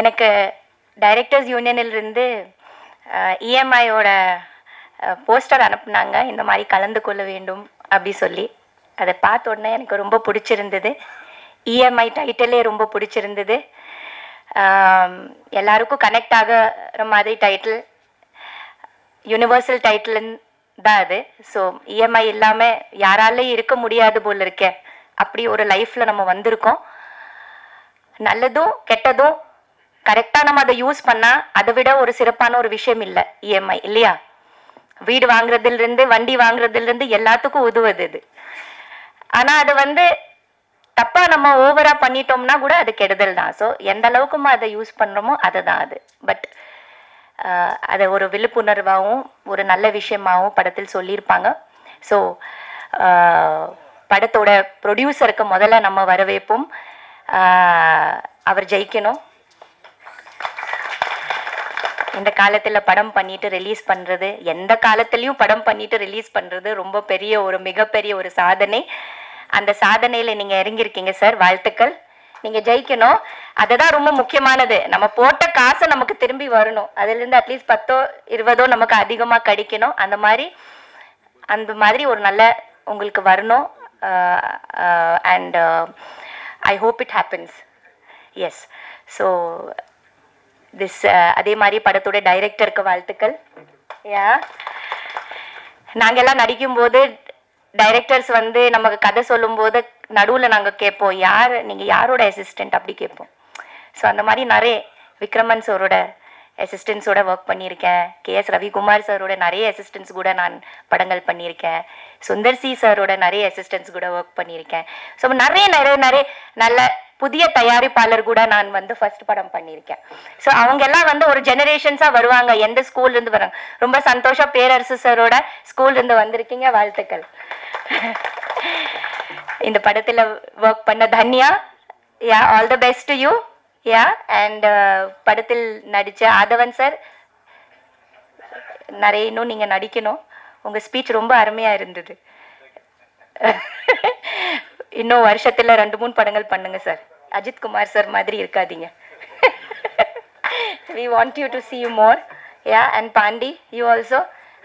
எனக்கு டைரக்டர்ஸ் யூனியனிலிருந்து இஎம்ஐயோட போஸ்டர் அனுப்புனாங்க, இந்த மாதிரி கலந்து கொள்ள வேண்டும் அப்படி சொல்லி. அதை பார்த்த உடனே எனக்கு ரொம்ப பிடிச்சிருந்தது. இஎம்ஐ டைட்டிலே ரொம்ப பிடிச்சிருந்தது. எல்லாருக்கும் கனெக்ட் ஆகிற மாதிரி டைட்டில், யூனிவர்சல் டைட்டில் தான் அது. ஸோ இஎம்ஐ இல்லாமல் யாராலையும் இருக்க முடியாது போல் இருக்கேன். அப்படி ஒரு லைஃப்பில் நம்ம வந்திருக்கோம். நல்லதும் கெட்டதும் கரெக்டாக நம்ம அதை யூஸ் பண்ணால் அதை விட ஒரு சிறப்பான ஒரு விஷயம் இல்லை இஎம்ஐ, இல்லையா? வீடு வாங்குறதுலேருந்து வண்டி வாங்குறதுலேருந்து எல்லாத்துக்கும் உதவுது இது. ஆனால் அது தப்பாக நம்ம ஓவராக பண்ணிட்டோம்னா கூட அது கெடுதல் தான். ஸோ எந்த அளவுக்குமா அதை யூஸ் பண்ணுறோமோ அதுதான் அது. பட் அதை ஒரு விழிப்புணர்வாகவும் ஒரு நல்ல விஷயமாகவும் படத்தில் சொல்லியிருப்பாங்க. ஸோ படத்தோட ப்ரொடியூசருக்கு முதல்ல நம்ம வரவேற்போம். அவர் ஜெயிக்கணும். இந்த காலத்தில் படம் பண்ணிட்டு ரிலீஸ் பண்ணுறது, எந்த காலத்துலேயும் படம் பண்ணிட்டு ரிலீஸ் பண்ணுறது ரொம்ப பெரிய ஒரு மிகப்பெரிய ஒரு சாதனை. அந்த சாதனையில் நீங்கள் இறங்கியிருக்கீங்க சார், வாழ்த்துக்கள். நீங்கள் ஜெயிக்கணும். அதுதான் ரொம்ப முக்கியமானது. நம்ம போட்ட காசை நமக்கு திரும்பி வரணும். அதுலேருந்து அட்லீஸ்ட் 10 20 நமக்கு அதிகமாக கிடைக்கணும். அந்த மாதிரி ஒரு நல்ல உங்களுக்கு வரணும். And I hope it happens. Yes. So அதே மாதிரி படத்தோட டைரக்டருக்கு வாழ்த்துக்கள். யா, நாங்கெல்லாம் நடிக்கும்போது டைரக்டர்ஸ் நமக்கு கதை சொல்லும்போது நடுவில் நாங்கள் கேட்போம், நீங்கள் யாரோட அசிஸ்டண்ட் அப்படி கேட்போம். ஸோ அந்த மாதிரி நிறைய விக்ரமன் சாரோட அசிஸ்டன்ஸோட ஒர்க் பண்ணியிருக்கேன். கேஎஸ் ரவிக்குமார் சாரோட நிறைய அசிஸ்டன்ஸ் கூட நான் படங்கள் பண்ணியிருக்கேன். சுந்தர் சி சாரோட நிறைய அசிஸ்டன்ஸ் கூட ஒர்க் பண்ணியிருக்கேன். ஸோ நிறைய நிறைய நிறைய நல்ல புதிய தயாரிப்பாளர் கூட நான் ஃபர்ஸ்ட் படம் பண்ணியிருக்கேன். ஸோ அவங்க எல்லாம் ஒரு ஜெனரேஷன்ஸாக வருவாங்க. எந்த ஸ்கூல்லேருந்து வராங்க. ரொம்ப சந்தோஷம். பேரரசு சாரோட ஸ்கூல்லேருந்து வந்திருக்கீங்க, வாழ்த்துக்கள். இந்த படத்தில் ஒர்க் பண்ண Tanya, yeah, all the best to you. Yeah, and படத்தில் நடித்த ஆதவன் சார், நிறைய இன்னும் நீங்கள் நடிக்கணும். உங்கள் ஸ்பீச் ரொம்ப அருமையாக இருந்தது. இன்னும் வருஷத்தில் 2-3 படங்கள் பண்ணுங்க சார். அஜித் குமார் சார் மாதிரி இருக்காதீங்க. We want you to see you more. Yeah, and Pandi, you also.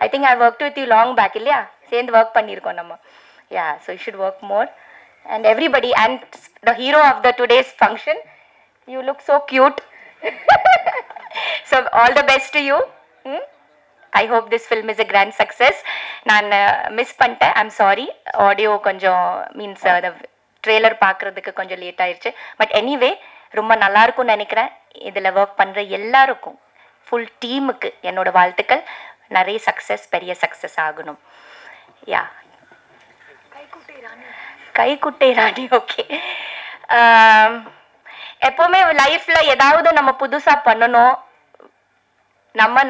I think I worked with you long back, இல்லையா? சேர்ந்து ஒர்க் பண்ணியிருக்கோம் நம்ம. Yeah, so you should work more. And everybody, and the hero of the today's function, you look so cute. So all the best to you. I hope this film is a grand success. நான் miss பண்ணிட்டேன், I'm sorry. Audio கொஞ்சம் means trailer பார்க்குறதுக்கு கொஞ்சம் late ஆயிடுச்சு. But anyway ரொம்ப நல்லாயிருக்கும்னு நினைக்கிறேன். இதில் ஒர்க் பண்ணுற எல்லாருக்கும், ஃபுல் டீமுக்கு என்னோட வாழ்த்துக்கள். நிறைய சக்ஸஸ், பெரிய சக்ஸஸ் ஆகணும். யா, கைக்குட்டை ராணி. ஓகே. எப்போவுமே லைஃப்பில் ஏதாவது நம்ம புதுசாக பண்ணணும்,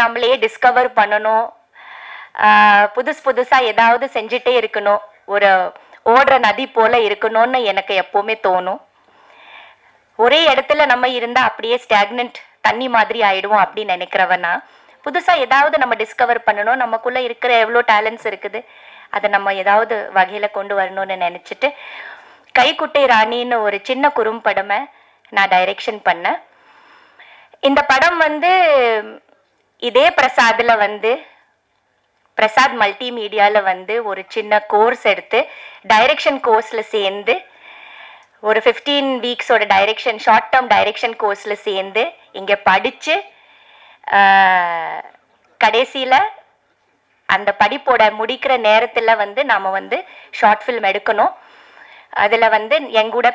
நம்மளையே டிஸ்கவர் பண்ணணும், புதுசாக ஏதாவது செஞ்சுட்டே இருக்கணும், ஒரு ஓடுற நதி போல் இருக்கணும்னு எனக்கு எப்போவுமே தோணும். ஒரே இடத்துல நம்ம இருந்தால் அப்படியே ஸ்டாக்னன்ட் தண்ணி மாதிரி ஆயிடுவோம் அப்படின்னு நினைக்கிறவனா, புதுசாக ஏதாவது நம்ம டிஸ்கவர் பண்ணணும், நமக்குள்ளே இருக்கிற எவ்வளோ டேலண்ட்ஸ் இருக்குது அதை நம்ம ஏதாவது வகையில் கொண்டு வரணும்னு நினச்சிட்டு கைக்குட்டை ராணின்னு ஒரு சின்ன குறும்படமை நான் டைரெக்ஷன் பண்ணேன். இந்த படம் இதே பிரசாதில் பிரசாத் மல்டிமீடியாவில் ஒரு சின்ன கோர்ஸ் எடுத்து டைரெக்ஷன் கோர்ஸில் சேர்ந்து ஒரு 15 வீக்ஸோட டைரெக்ஷன், ஷார்ட் டேர்ம் டைரெக்ஷன் கோர்ஸில் சேர்ந்து இங்கே படித்து கடைசியில் அந்த படிப்போட முடிக்கிற நேரத்தில் நாம் ஷார்ட் ஃபில்ம் எடுக்கணும். அதில் எங்கூட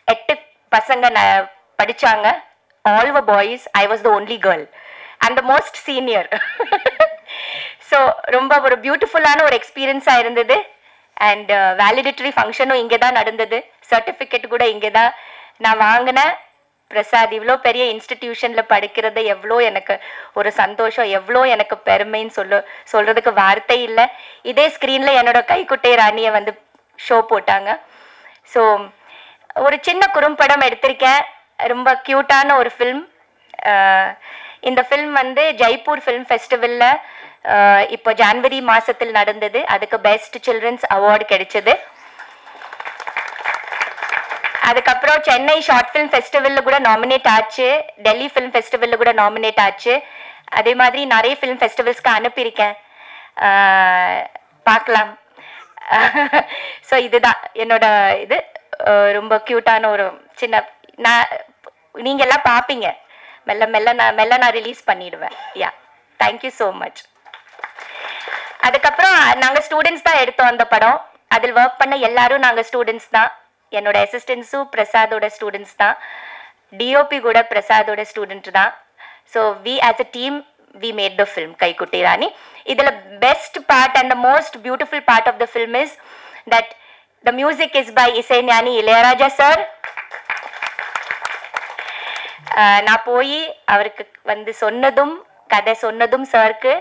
8 பசங்க படித்தாங்க. All were boys. I was the only girl and the most senior. So ரொம்ப ஒரு பியூட்டிஃபுல்லான ஒரு எக்ஸ்பீரியன்ஸாக இருந்தது. அண்ட் வேலிடேட்டரி ஃபங்க்ஷனும் இங்கே தான் நடந்தது. சர்டிஃபிகேட் கூட இங்கே தான் நான் வாங்கினேன். பிரசாத் இவ்வளோ பெரிய இன்ஸ்டிடியூஷனில் படிக்கிறது எவ்வளோ எனக்கு ஒரு சந்தோஷம், எவ்வளோ எனக்கு பெருமைன்னு சொல்கிறதுக்கு வார்த்தை இல்லை. இதே ஸ்க்ரீனில் என்னோட கைக்குட்டை ராணியை ஷோ போட்டாங்க. ஸோ ஒரு சின்ன குறும்படம் எடுத்திருக்கேன். ரொம்ப க்யூட்டான ஒரு ஃபில்ம். இந்த ஃபில்ம் ஜெய்ப்பூர் ஃபில்ம் ஃபெஸ்டிவலில் இப்போ ஜனவரி மாதத்தில் நடந்தது. அதுக்கு பெஸ்ட் சில்ட்ரன்ஸ் அவார்டு கிடைச்சது. அதுக்கப்புறம் சென்னை ஷார்ட் ஃபிலிம் ஃபெஸ்டிவலில் கூட நாமினேட் ஆச்சு, டெல்லி ஃபிலிம் ஃபெஸ்டிவலில் கூட நாமினேட் ஆச்சு. அதே மாதிரி நிறைய ஃபிலிம் ஃபெஸ்டிவல்ஸ்க்கு அனுப்பியிருக்கேன், பார்க்கலாம். ஸோ இதுதான் என்னோட இது. ரொம்ப க்யூட்டான ஒரு சின்ன, நீங்கள் எல்லாம் பார்ப்பீங்க, மெல்ல நான் ரிலீஸ் பண்ணிடுவேன். யா, தேங்க்யூ ஸோ மச். அதுக்கப்புறம் நாங்கள் ஸ்டூடெண்ட்ஸ் தான் எடுத்தோம் அந்த படம். அதில் ஒர்க் பண்ண எல்லாரும் நாங்கள் ஸ்டூடெண்ட்ஸ் தான். என்னோட அசிஸ்டன்ஸும் பிரசாதோட ஸ்டூடெண்ட்ஸ் தான், டிஓபி கூட பிரசாதோட ஸ்டூடெண்ட் தான். So we as a team we made the film Kaikutti Rani. Idhula best part and the most beautiful part of the film is that the music is by Isaignani Ilayaraja sir. நான் போய் அவருக்கு வந்து சொன்னதும், கதை சொன்னதும் சாருக்கு,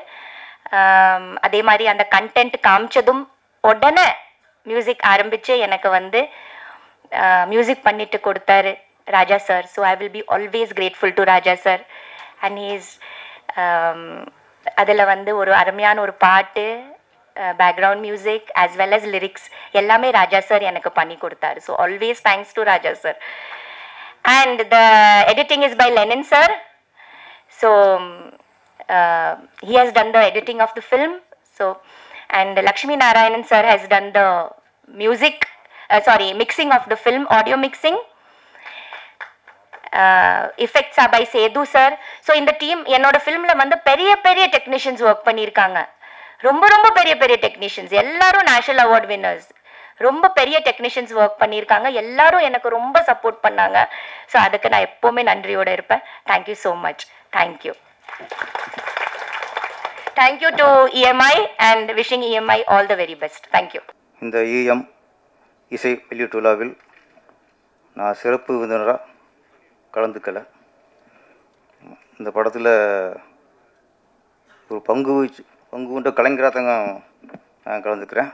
அதே மாதிரி அந்த கண்டென்ட் காமிச்சதும் உடனே மியூசிக் ஆரம்பித்து எனக்கு வந்து மியூசிக் பண்ணிட்டு கொடுத்தாரு Raja sir. So I will be always grateful to Raja sir. And he's அதில் வந்து ஒரு அருமையான ஒரு பாட்டு, background music as well as lyrics எல்லாமே ராஜா சார் எனக்கு பண்ணி கொடுத்தாரு. So always thanks to Raja sir. And the editing is by Lenin sir. So he has done the editing of the film. So and Lakshmi Narayanan sir has done the music, mixing of the film, audio mixing. Effects by Sethu sir. So இந்த team என்னோட ஃபிலிமில் வந்து பெரிய பெரிய technicians work பண்ணியிருக்காங்க, ரொம்ப ரொம்ப பெரிய பெரிய டெக்னீஷியன்ஸ், எல்லாரும் நேஷனல் அவார்ட் வின்னர்ஸ், ரொம்ப பெரிய டெக்னீஷியன்ஸ் ஒர்க் பண்ணியிருக்காங்க. எல்லாரும் எனக்கு ரொம்ப சப்போர்ட் பண்ணாங்க. ஸோ அதுக்கு நான் எப்போவுமே நன்றியோடு இருப்பேன். Thank you so much. Thank you. Thank you to EMI and wishing EMI all the very best. Thank you. இந்த EM இசை வெளியீட்டு விழாவில் நான் சிறப்பு விருந்தினராக கலந்துக்கலை. இந்த படத்தில் ஒரு பங்கு கொண்ட கலைஞராக தாங்க நான் கலந்துக்கிறேன்.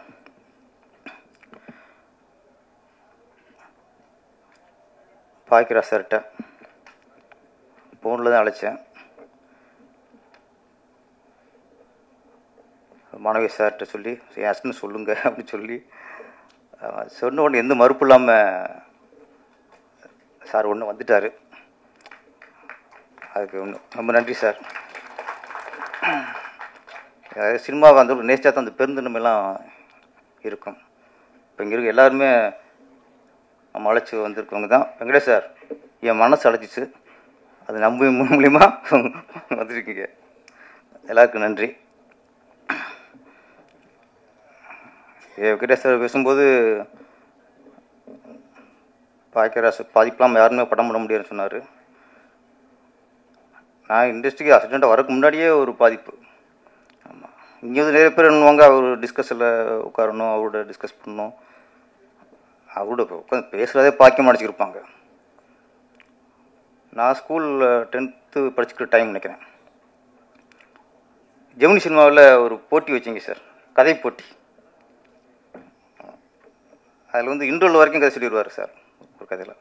பாக்கிரா சார்கிட்ட ஃபோனில் தான் அழைச்சேன். மாணவி சார்கிட்ட சொல்லி என் ஹஸ்பண்ட் சொல்லுங்க அப்படின்னு சொல்லி சொன்ன உடனே எந்த மறுப்பு இல்லாமல் சார் ஒன்று வந்துட்டார். அதுக்கு ரொம்ப நன்றி சார். சினிமாவை அந்த நேச்சா தான் அந்த பெருந்தன்மையெல்லாம் இருக்கும். இப்போ இங்கே இருக்க எல்லாருமே நம்ம அழைச்சி வந்திருக்கவங்க தான். வெங்கடேஷ் சார் என் மனசு அழைச்சிச்சு, அது நம்ம மூலியமாக வந்துருக்கீங்க. எல்லாருக்கும் நன்றி. வெங்கடேஷ் சார் பேசும்போது பாக்கியராஜ் பாதிப்பெலாம் யாருமே படம் பண்ண முடியாதுன்னு சொன்னார். நான் இண்டஸ்ட்ரிக்கு அசிஸ்டண்ட்டாக வரக்கு முன்னாடியே ஒரு பாதிப்பு. ஆமாம், இங்கே வந்து நிறைய பேர் என்னவாங்க, அவர் டிஸ்கஸில் உட்காரணும், அவரோட டிஸ்கஸ் பண்ணணும், அவரோட உட்காந்து பேசுகிறதே பாக்கியம் அடிச்சுருப்பாங்க. நான் ஸ்கூலில் 10th படிச்சுக்கிற டைம் நினைக்கிறேன். ஜெமினி சினிமாவில் ஒரு போட்டி வச்சிங்க சார், கதை போட்டி. அதில் வந்து இன்ட்ரோல் வரைக்கும் கதை சொல்லிடுவார் சார் ஒரு கதையில்.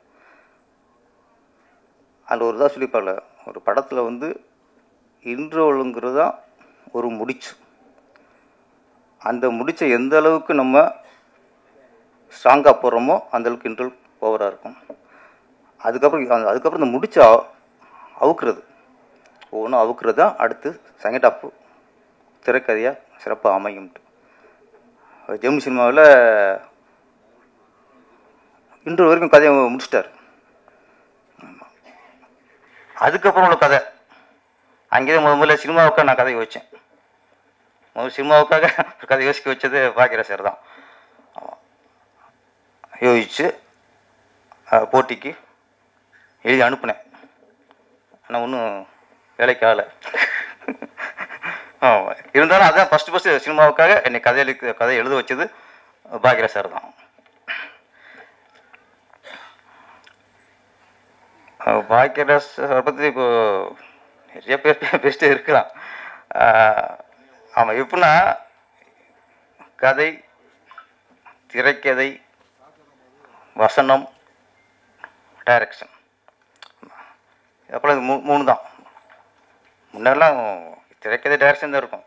அதில் ஒரு தான் சொல்லிப்பார்ல, ஒரு படத்தில் வந்து இன்ட்ரோலுங்கிறது தான் ஒரு முடிச்சு. அந்த முடிச்சை எந்த அளவுக்கு நம்ம ஸ்ட்ராங்காக போடுறோமோ அந்தளவுக்கு இன்ட்ரோல் பவராக இருக்கும். அதுக்கப்புறம் இந்த முடிச்சை அவுக்கிறது, ஒவ்வொன்றும் அவுக்கிறது தான் அடுத்து செகண்ட் ஹாஃப் திரைக்கதையாக சிறப்பாக அமையும்ட்டு. ஜெமினி சினிமாவில் இன்ட்ரோ வரைக்கும் கதையை முடிச்சிட்டார். அதுக்கப்புறம் உள்ள கதை அங்கேயே முதல்ல சினிமாவுக்காக நான் கதை யோசித்தேன். சினிமாவுக்காக கதை யோசிக்க வச்சது பாக்கிற சார் தான். யோசித்து போட்டிக்கு எழுதி அனுப்புனேன். ஆனால் ஒன்றும் வேலைக்கு ஆகலை. இருந்தாலும் அதுதான் ஃபஸ்ட்டு சினிமாவுக்காக என்னை கதை எழுத வச்சது பாக்கிற சார் தான். பாக்கியராஜ் சார் பற்றி இப்போ நிறைய பேர் பேசிட்டே இருக்கலாம். ஆமாம், எப்படின்னா கதை, திரைக்கதை, வசனம், டைரக்ஷன், அப்புறம் இது மூணு தான். முன்னெல்லாம் திரைக்கதை டைரக்ஷன் தான் இருக்கும்.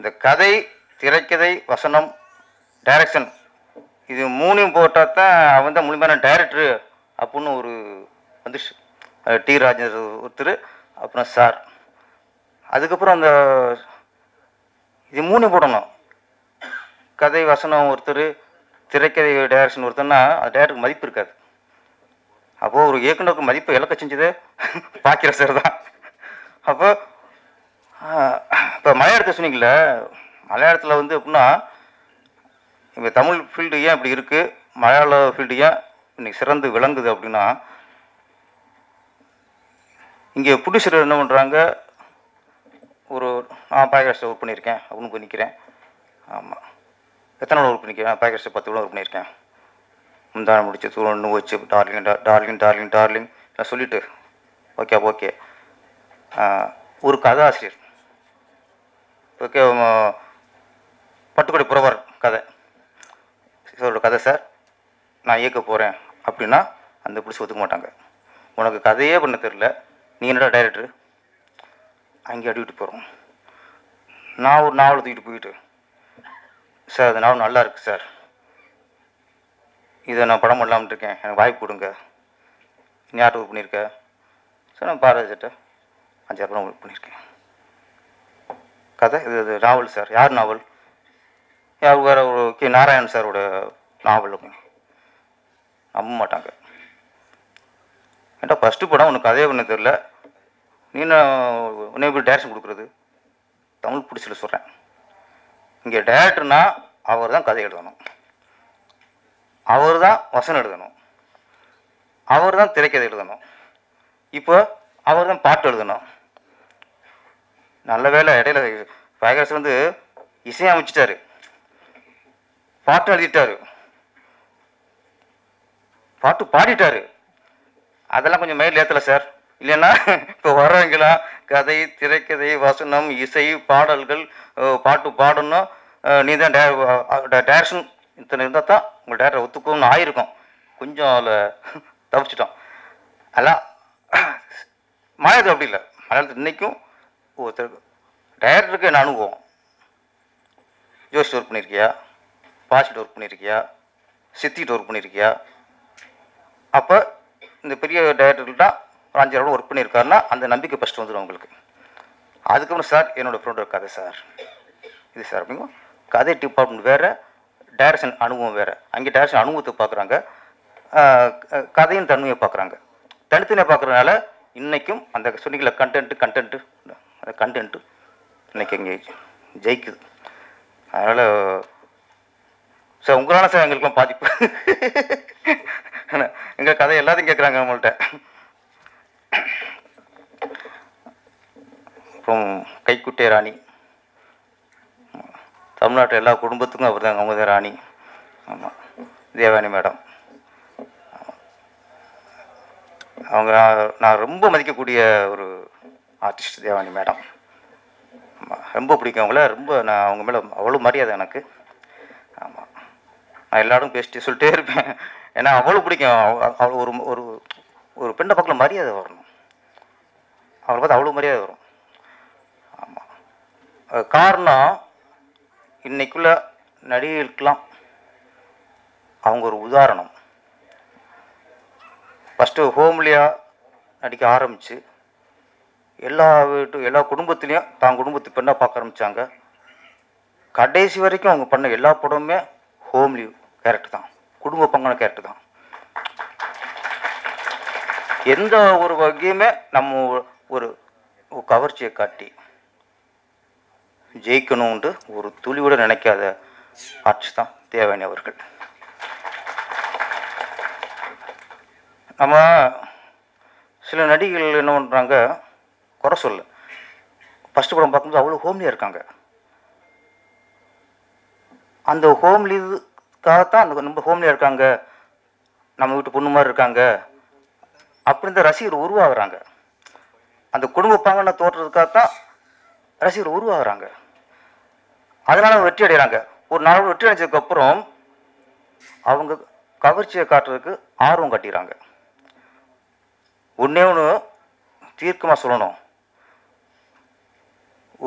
இந்த கதை, திரைக்கதை, வசனம், டைரக்ஷன் இது மூணையும் போட்டால் தான் அவன் தான் முழுமையான டைரக்டரு அப்படின்னு ஒரு வந்துச்சு. டி ராஜேந்தர் ஒருத்தர், அப்புறம் சார். அதுக்கப்புறம் அந்த இது 3 போடணும். கதை வசனம் ஒருத்தர், திரைக்கதை டைரக்ஷன் ஒருத்தர்னா அது டேரக்டருக்கு மதிப்பு இருக்காது. அப்போது ஒரு இயக்குனருக்கு மதிப்பை இழக்க செஞ்சது பாக்கிற சார் தான். அப்போ இப்போ மலையாளத்தை சொன்னீங்களே, மலையாளத்தில் வந்து எப்படின்னா இப்போ தமிழ் ஃபீல்டு ஏன் இப்படி இருக்குது, மலையாள ஃபீல்டு ஏன் இன்னைக்கு சிறந்து விளங்குது அப்படின்னா, இங்கே ப்ரொடியூசர் என்ன பண்ணுறாங்க, ஒரு பாய்காஸ்ட்டை ஒர்க் பண்ணியிருக்கேன் அப்படின்னு போய் நிற்கிறேன். ஆமாம், எத்தனை நாள் ஒர்க் பண்ணிக்கிறேன், பாய்காஸ்ட்டை 10 விட ஒர்க் பண்ணியிருக்கேன். முந்தான முடிச்சு தூரன்னு வச்சு டார்லிங் டார்லிங் டார்லிங் டார்லிங் நான் சொல்லிவிட்டு ஓகே ஓகே. ஒரு கதாசிரியர் ஓகே, பட்டுக்கொடை புறவர் கதை, இதோட கதை சார் நான் இயக்க போகிறேன் அப்படின்னா அந்த பிடிச்சி ஒத்துக்க மாட்டாங்க. உனக்கு கதையே பண்ண தெரில, நீ என்னடா டைரக்டரு, அங்கே அடிவிட்டு போகிறோம். நான் ஒரு நாவலை தூக்கிட்டு போயிட்டு, சார் அந்த நாவல் நல்லா இருக்குது சார், இதை நான் படம் பண்ணலாம்னு இருக்கேன், எனக்கு வாய்ப்பு கொடுங்க. நீ யார்கிட்ட ஒர்க் பண்ணியிருக்க சார்? நான் பாரதிட்ட 5 படம் ஒர்க் பண்ணியிருக்கேன். கதை இது நாவல் சார். யார் நாவல்? யார்? வேறு ஒரு நாராயணன் சாரோட நாவல் அப்படின்னு நம்ப மாட்டாங்க. ஏன்டா ஃபஸ்ட்டு படம் உனக்கு கதையே பண்ண தெரில, நீ என்ன எப்படி டேரக்ஷன் கொடுக்குறது? தமிழ் பிடிச்சல சொல்கிறேன், இங்கே டேரக்டர்னா அவர் தான் கதை எழுதணும், அவர் தான் வசனம் எழுதணும், அவர் தான் திரைக்கதை எழுதணும், இப்போ அவர் தான் பாட்டு எழுதணும். நல்ல வேலை இடையில பாய்காஸ் வந்து இசையமைச்சிட்டாரு, பாட்டு எழுதிட்டாரு, பாட்டு பாடிட்டாரு. அதெல்லாம் கொஞ்சம் மயில் ஏற்றலை சார். இல்லைன்னா இப்போ வர்றவங்களாம் கதை, திரைக்கதை, வசனம், இசை, பாடல்கள், பாட்டு பாடணும், நீ தான் டேரக்ஷன் இத்தனை இருந்தால் தான் உங்கள் டேரக்டரை ஒத்துக்கும்னு ஆயிருக்கும். கொஞ்சம் அதில் தவிச்சிட்டோம். அதெல்லாம் மலையாளத்தில் அப்படி இல்லை. மலையாளத்தில் இன்றைக்கும் ஒருத்தருக்கு டைரக்டருக்கு என்ன அனுபவம், ஜோஷ் ஒர்க் பண்ணியிருக்கியா, பாசிட்டு ஒர்க் பண்ணியிருக்கியா, சித்திட்டு ஒர்க் பண்ணியிருக்கியா? அப்போ இந்த பெரிய டைரக்டர்கள் தான் ஒரு 5 ஒர்க் பண்ணியிருக்காருன்னா அந்த நம்பிக்கை ஃபஸ்ட்டு வந்துடும் உங்களுக்கு. அதுக்கப்புறம் சார் என்னோடய ஃப்ரெண்டோட கதை சார் இது சார் அப்படிங்க. கதை டிபார்ட்மெண்ட் வேறு, டைரக்ஷன் அனுபவம் வேறு. அங்கே டைரக்ஷன் அனுபவத்தை பார்க்குறாங்க, கதையின் தன்மையை பார்க்குறாங்க. தனித்தனியாக பார்க்குறதுனால இன்றைக்கும் அந்த சொன்னீங்கள கண்டென்ட்டு இன்றைக்கி இங்கே ஜெயிக்குது. அதனால் சார் உங்களால் சார் எங்களுக்குலாம் பாதிப்பு. எங்கள் கதை எல்லாத்தையும் கேட்குறாங்க நம்மள்கிட்ட. அப்புறம் கைக்குட்டை ராணி, தமிழ்நாட்டில் எல்லா குடும்பத்துக்கும் அவர் தான், அவங்க தான் ராணி. ஆமாம், தேவானி மேடம். அவங்க நான் ரொம்ப மதிக்கக்கூடிய ஒரு ஆர்டிஸ்ட் தேவானி மேடம். ரொம்ப பிடிக்கும் அவங்கள, ரொம்ப நான் அவங்க மேலே அவ்வளோ மரியாதை எனக்கு. ஆமாம், நான் எல்லாரும் பேசிட்டு சொல்லிட்டே இருப்பேன், ஏன்னா அவ்வளோ பிடிக்கும். அவ்வளோ ஒரு ஒரு ஒரு பெண்ணை பக்கம் மரியாதை வரணும், அவளை பார்த்து அவ்வளோ மரியாதை வரும். ஆமாம், காரணம் இன்னைக்குள்ள நடிகைகளுக்கெல்லாம் அவங்க ஒரு உதாரணம். ஃபஸ்ட்டு ஹோம்லியாக நடிக்க ஆரம்பித்து எல்லா குடும்பத்துலேயும் தான் குடும்பத்து பெண்ணாக பார்க்க ஆரம்பித்தாங்க. கடைசி வரைக்கும் அவங்க பண்ண எல்லா படமுமே ஹோம்லி கேரக்டர் தான், குடும்ப பங்கான கேரக்டர் தான். எந்த ஒரு வகையுமே நம்ம ஒரு கவர்ச்சியை காட்டி ஜெயிக்கணும்னு ஒரு துளியோட நினைக்காத ஆர்டிஸ்ட் தான் தேவானி அவர்கள். நம்ம சில நடிகைகள் என்ன பண்ணுறாங்க, குறை சொல்ல, ஃபஸ்ட்டு படம் பார்க்கும்போது அவ்வளோ ஹோம்லியாக இருக்காங்க. அந்த ஹோம்லிக்காகத்தான் அந்த ரொம்ப ஹோம்லியாக இருக்காங்க, நம்ம வீட்டு பொண்ணு மாதிரி இருக்காங்க அப்படின்னு தான் ரசிகர் உருவாகிறாங்க. அந்த குடும்ப பாங்கனை தோற்றதுக்காகத்தான் ரசிகர் உருவாகிறாங்க. அதனால வெற்றி அடைகிறாங்க. ஒரு 4 வெற்றி அடைஞ்சதுக்கப்புறம் அவங்க கவர்ச்சியை காட்டுறதுக்கு ஆர்வம் காட்டிடுறாங்க. ஒன்றே ஒன்று தீர்க்கமாக சொல்லணும்,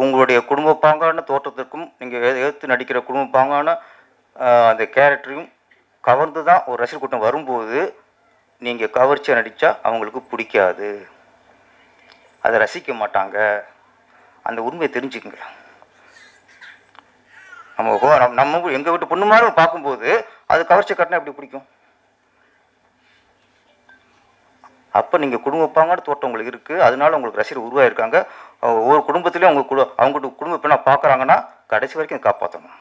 உங்களுடைய குடும்ப பாங்கான தோற்றத்திற்கும் நீங்கள் எதிர்த்து நடிக்கிற குடும்ப பாங்கான அந்த கேரக்டரையும் கவர்ந்து தான் ஒரு ரசிகர் கூட்டம் வரும்போது நீங்கள் கவர்ச்சியாக நடித்தா அவங்களுக்கு பிடிக்காது, அதை ரசிக்க மாட்டாங்க. அந்த உண்மையை தெரிஞ்சுக்குங்க. நம்ம எங்கள் வீட்டு பொண்ணு மாதிரி பார்க்கும்போது அது கவர்ச்சி காட்டினா எப்படி பிடிக்கும்? அப்போ நீங்கள் குடும்பப்பாங்கன்னு தோட்டம் உங்களுக்கு இருக்குது, அதனால உங்களுக்கு ரசிகர் உருவாயிருக்காங்க. ஒவ்வொரு குடும்பத்துலேயும் அவங்ககிட்ட குடும்ப பெண்ணை பார்க்குறாங்கன்னா கடைசி வரைக்கும் காப்பாற்றணும்.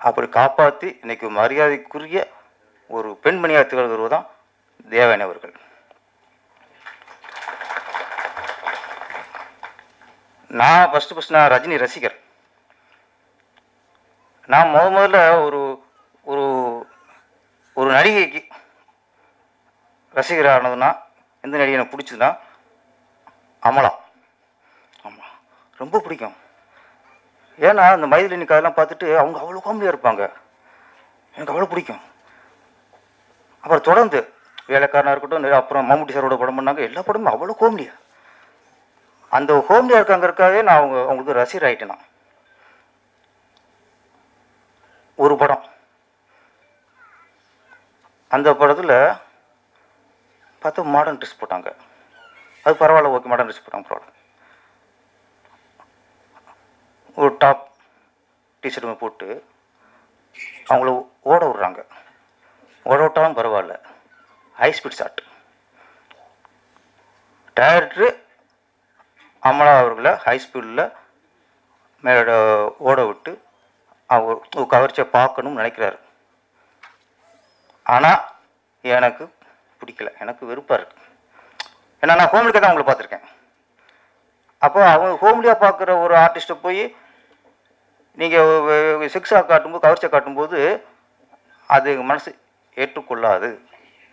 அப்படி காப்பாற்றி இன்றைக்கி மரியாதைக்குரிய ஒரு பெண்மணியாக திகழ்கிறது தான் தேவயானி அவர்கள். நான் ஃபஸ்ட்டு நான் ரஜினி ரசிகர். நான் முதல்ல ஒரு ஒரு ஒரு நடிகைக்கு ரசிகர் ஆனதுன்னா எந்த நடிகை எனக்கு பிடிச்சதுன்னா அமலா. ஆமாம், ரொம்ப பிடிக்கும். ஏன்னா அந்த மைதிலினி கதையெல்லாம் பார்த்துட்டு அவங்க அவ்வளோ காமெடியாக இருப்பாங்க, எனக்கு அவ்வளோ பிடிக்கும். அப்புறம் தொடர்ந்து வேலைக்காரனாக இருக்கட்டும், அப்புறம் மம்முட்டி சாரோட படம் பண்ணாங்க, எல்லா படமும் அவ்வளோ காமெடியாக. அந்த ஹோம்லியாக இருக்காங்கிறதுக்காகவே நான் அவங்களுக்கு ரசிகர் ஆகிட்டேன். நான் ஒரு படம், அந்த படத்தில் பார்த்தா மாடர்ன் ட்ரெஸ் போட்டாங்க. அது பரவாயில்ல, ஓகே, மாடர்ன் ட்ரெஸ் போட்டாங்க, பரவாயில்ல. ஒரு டாப் டிஷர்ட்டுமே போட்டு அவங்கள ஓட விட்றாங்க. ஓட விட்டாலும் பரவாயில்ல, high speed shot. Director Amala அவர்களை ஹை ஸ்பீடில் மேலே ஓட விட்டு அவர் கவர்ச்சியை பார்க்கணும்னு நினைக்கிறாரு. ஆனால் எனக்கு பிடிக்கல, எனக்கு வெறுப்பாக இருக்குது. ஏன்னா நான் ஹோம்லிக்காக தான் அவங்கள பார்த்துருக்கேன். அப்போ அவங்க ஹோம்லியாக பார்க்குற ஒரு ஆர்டிஸ்ட்டை போய் நீங்கள் செக்ஸாக காட்டும்போது, கவர்ச்சியாக காட்டும்போது அது மனசு ஏற்றுக்கொள்ளாது.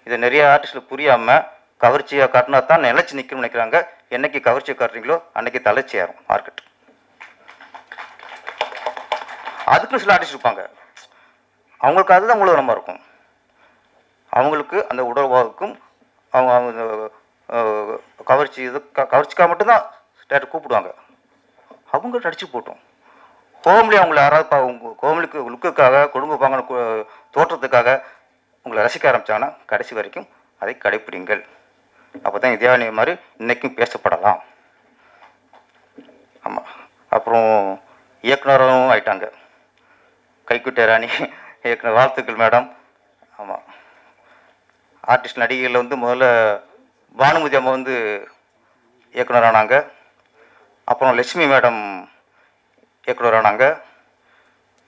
இதை நிறைய ஆர்டிஸ்ட்டில் புரியாமல் கவர்ச்சியாக காட்டினா தான் நிலச்சி நிற்கணும்னு நினைக்கிறாங்க. என்னைக்கு கவர்ச்சியை காட்டுறீங்களோ அன்றைக்கி தலைச்சி ஏறும் மார்க்கெட். அதுக்குன்னு சில ஆர்டிஸ்ட் இருப்பாங்க, அவங்களுக்கு அதுதான் மூலதனமாக இருக்கும். அவங்களுக்கு அந்த உடல்வாவுக்கும் அவங்க கவர்ச்சிக்காக மட்டும்தான் டேரக்டர் கூப்பிடுவாங்க. அவங்க நடிச்சு போட்டோம். ஹோம்லி அவங்கள யாராவது ஹோம்லிக்கு லுக்குக்காக, குடும்ப பாங்கன தோற்றத்துக்காக உங்களை ரசிக்க ஆரம்பித்தாங்கன்னா கடைசி வரைக்கும் அதை கடைப்பிடிங்கள். அப்போ தான் தேவயானி மாதிரி இன்றைக்கும் பேசப்படலாம். ஆமாம். அப்புறம் இயக்குனரும் ஆயிட்டாங்க, கைக்குட்டை ராணி இயக்குனர். வாழ்த்துக்கள் மேடம். ஆமாம், ஆர்டிஸ்ட் நடிகைகளில் முதல்ல பானுமதி அம்மா இயக்குனர் ஆனாங்க. அப்புறம் லட்சுமி மேடம் இயக்குனர் ஆனாங்க.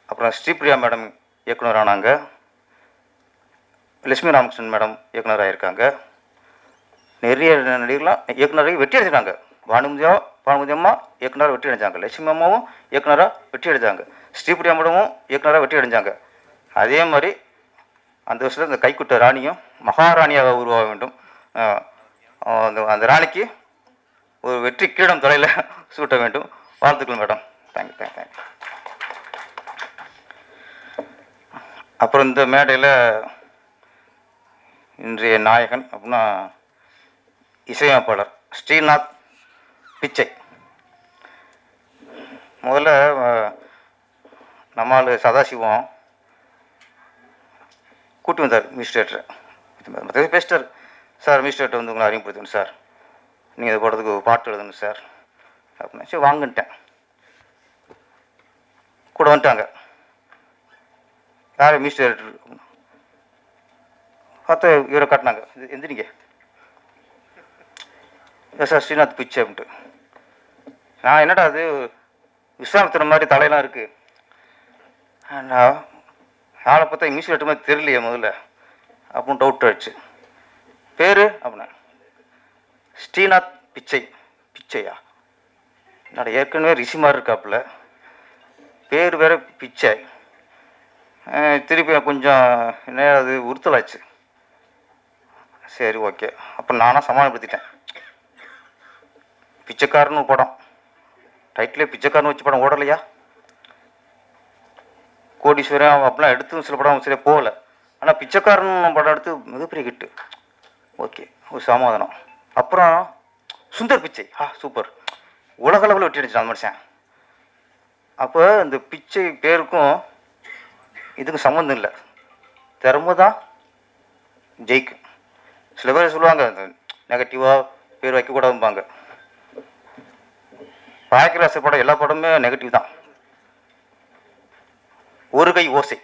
அப்புறம் ஸ்ரீபிரியா மேடம் இயக்குனர் ஆனாங்க. லட்சுமி ராமகிருஷ்ணன் மேடம் இயக்குனர் ஆகியிருக்காங்க. நிறைய நடிகர்லாம் இயக்குனராக வெற்றி அடைஞ்சிட்டாங்க. பானுமதி அம்மா இயக்குனராக வெற்றி அடைஞ்சாங்க, லட்சுமி அம்மாவும் இயக்குனராக வெற்றி அடைஞ்சாங்க, ஸ்ரீபிரியா மேடமும் இயக்குனராக வெற்றி அடைஞ்சாங்க. அதே மாதிரி அந்த வருஷத்தில் இந்த கைக்குட்டை ராணியும் மகாராணியாக உருவாக வேண்டும். அந்த ராணிக்கு ஒரு வெற்றி கிரீடம் தலையில் சூட்ட வேண்டும். வாழ்த்துக்கள் மேடம். Thank you thank you. அப்புறம் இந்த மேடையில் இன்றைய நாயகன் அப்படின்னா இசையமைப்பாளர் ஸ்ரீநாத் பிச்சை. முதல்ல நம்மால் சதாசிவம் கூட்டி வந்தார் மினிஸ்ட்ரேட்டரை. மற்ற பேசிட்டார், சார் மினிஸ்ட்ரேட்டர் உங்களை அறிமுகப்படுத்தணும் சார், நீங்கள் இது போடுறதுக்கு பாட்டு எழுதணும் சார் அப்படின்னா. சரி வாங்கிட்டேன். கூட வந்துட்டாங்க. யார் மினிஸ்ட்ரேட்டர் பார்த்தா இவரை காட்டினாங்க. இது எந்திரிங்க சார், ஸ்ரீநாத் பிச்சை அப்படின்ட்டு. நான் என்னடா அது விஸ்வாமித்திர மாதிரி தலையெல்லாம் இருக்குது, நான் ஆளை பார்த்தா இங்கிலீஷ் லெட்டர் மாதிரி தெரியலையே முதல்ல அப்படின்னு டவுட் ஆயிடுச்சு. பேர் அப்படின்னா ஸ்ரீநாத் பிச்சை. பிச்சையா? என்னோட ஏற்கனவே ரிஷி மாதிரி இருக்காப்புல, பேர் வேறு பிச்சை. திருப்பி கொஞ்சம் என்ன அது உறுத்தலாச்சு. சரி ஓகே, அப்போ நானாக சமாளிப்படுத்திட்டேன். பிச்சைக்காரன்னு படம், டைட்டிலே பிச்சைக்காரன்னு வச்சு படம் ஓடலையா? கோடீஸ்வரன் அப்படிலாம் எடுத்து சில படம் சரியாக போகலை, ஆனால் பிச்சைக்காரன் படம் எடுத்து மிகப்பெரிய ஹிட்டு. ஓகே, ஒரு சமாதானம். அப்புறம் சுந்தர் பிச்சை, சூப்பர், உலகளவில் வெட்டி அடிச்சிட்டான் அந்த மனுஷன். அப்போ இந்த பிச்சை பேருக்கும் இதுக்கும் சம்மந்தம் இல்லை, திறமை தான் ஜெயிக்கும். சில பேர் சொல்லுவாங்க நெகட்டிவாக பேர் வைக்கக்கூடாதும்பாங்க. பாக்கியராசு படம் எல்லா படமுமே நெகட்டிவ் தான். ஒரு கை ஓசை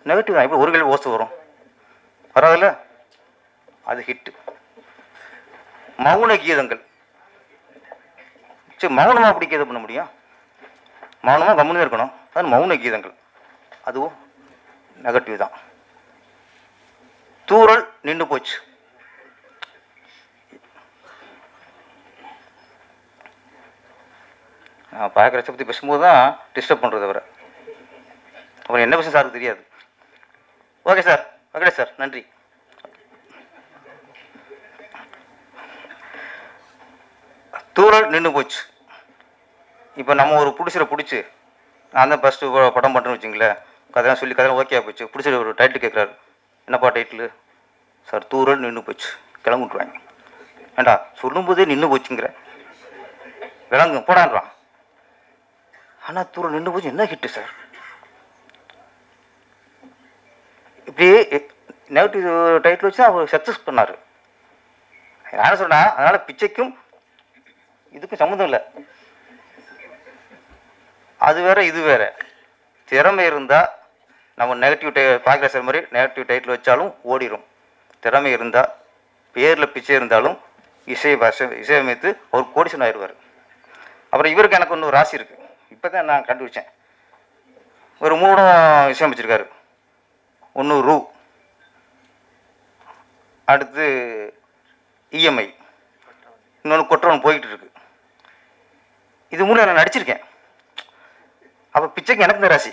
நெகட்டிவ் தான். இப்போ ஒரு கை ஓசை வரும் வராதுல்ல, அது ஹிட்டு. மௌன கீதங்கள், சரி மௌனமாக அப்படி கீதம் பண்ண முடியும்? மௌனமாக கம்முன்னு இருக்கணும், அது மௌன கீதங்கள், அதுவும் நெகட்டிவ் தான். தூறல் நின்று போச்சு, நான் பார்க்குற பற்றி பேசும்போது தான் டிஸ்டர்ப் பண்ணுறது அவரை. அப்புறம் என்ன பேச சாருக்கு தெரியாது. ஓகே சார், ஓகே சார், நன்றி. தூறல் நின்று போச்சு. இப்போ நம்ம ஒரு பிடிச்சிட பிடிச்சி நான் தான் ஃபஸ்ட்டு படம் பண்ணுறேன்னு வச்சுங்களேன், கதையெல்லாம் சொல்லி கதையெல்லாம் ஓகே போச்சு, பிடிச்ச ஒரு டைட்டில் கேட்குறாரு, என்னப்பா டைட்டில் சார்? தூறல் நின்று போச்சு. கிளம்பி விட்ருவாங்க. ஏண்டா சொல்லும்போதே நின்று போச்சுங்கிற, விளங்கு போடான்றான். ஆனால் தூரல் நின்று போச்சு என்ன ஹிட்டு சார்? இப்படி நெகட்டிவ் டைட்டில் வச்சு அவர் சக்ஸஸ் பண்ணார். நான் சொன்னேன், அதனால் பிச்சைக்கும் இதுக்கும் சம்மந்தம் இல்லை. அது வேற இது வேற. திறமை இருந்தால் நம்ம நெகட்டிவ் பார்க்குற சார் மாதிரி நெகட்டிவ் டைட்டில் வச்சாலும் ஓடிடும். திறமை இருந்தால் பேரில் பிச்சை இருந்தாலும் இசையமைத்து அவர் கோடிசன் ஆயிடுவார். அப்புறம் இவருக்கு எனக்கு ஒன்று ராசி இருக்குது, இப்போ தான் நான் கண்டுபிடிச்சேன். ஒரு 3 இசையமைச்சிருக்காரு. ஒன்று ரூ, அடுத்து இஎம்ஐ, இன்னொன்று கொற்றவன் போய்கிட்டு இருக்கு. இது 3 நான் நடிச்சிருக்கேன். அப்போ பிச்சைக்கு எனக்கு இந்த ராசி.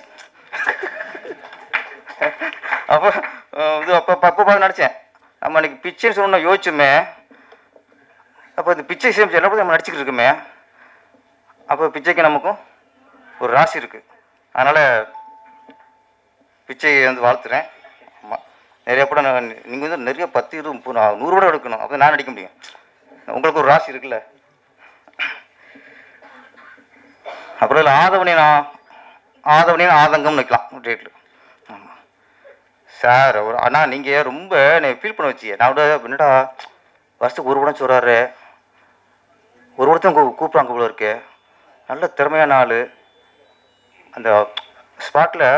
அப்போ இது அப்போ பார்த்து நடித்தேன். நம்ம அன்றைக்கி பிச்சைன்னு சொன்ன யோசிச்சுமே, அப்போ இந்த பிச்சை இசையமைச்சு எல்லா நம்ம நடிச்சுக்கிட்டு இருக்குமே, அப்போ பிச்சைக்கு நமக்கும் ஒரு ராசி இருக்குது. அதனால் பிச்சையை வந்து வாழ்த்துறேன். ஆமாம், நிறைய படம் நீங்கள் வந்து நிறைய 10, 20, 30, 100 படம் எடுக்கணும், அப்போ நான் நடிக்க முடியும். உங்களுக்கு ஒரு ராசி இருக்குல்ல. அப்புறம் இல்லை ஆதவனின் ஆதங்கம்னு வைக்கலாம் டேட்டில். ஆமாம் சார், ஒரு ஆனால் நீங்கள் ரொம்ப ஃபீல் பண்ண வச்சியே. நான் விட என்னடா வருஷத்துக்கு ஒரு படம் சொல்கிறாரு, ஒரு படத்தையும் கூப்பிட்றாங்க போல இருக்கு. நல்ல திறமையான ஆள். அந்த ஸ்பாட்டில்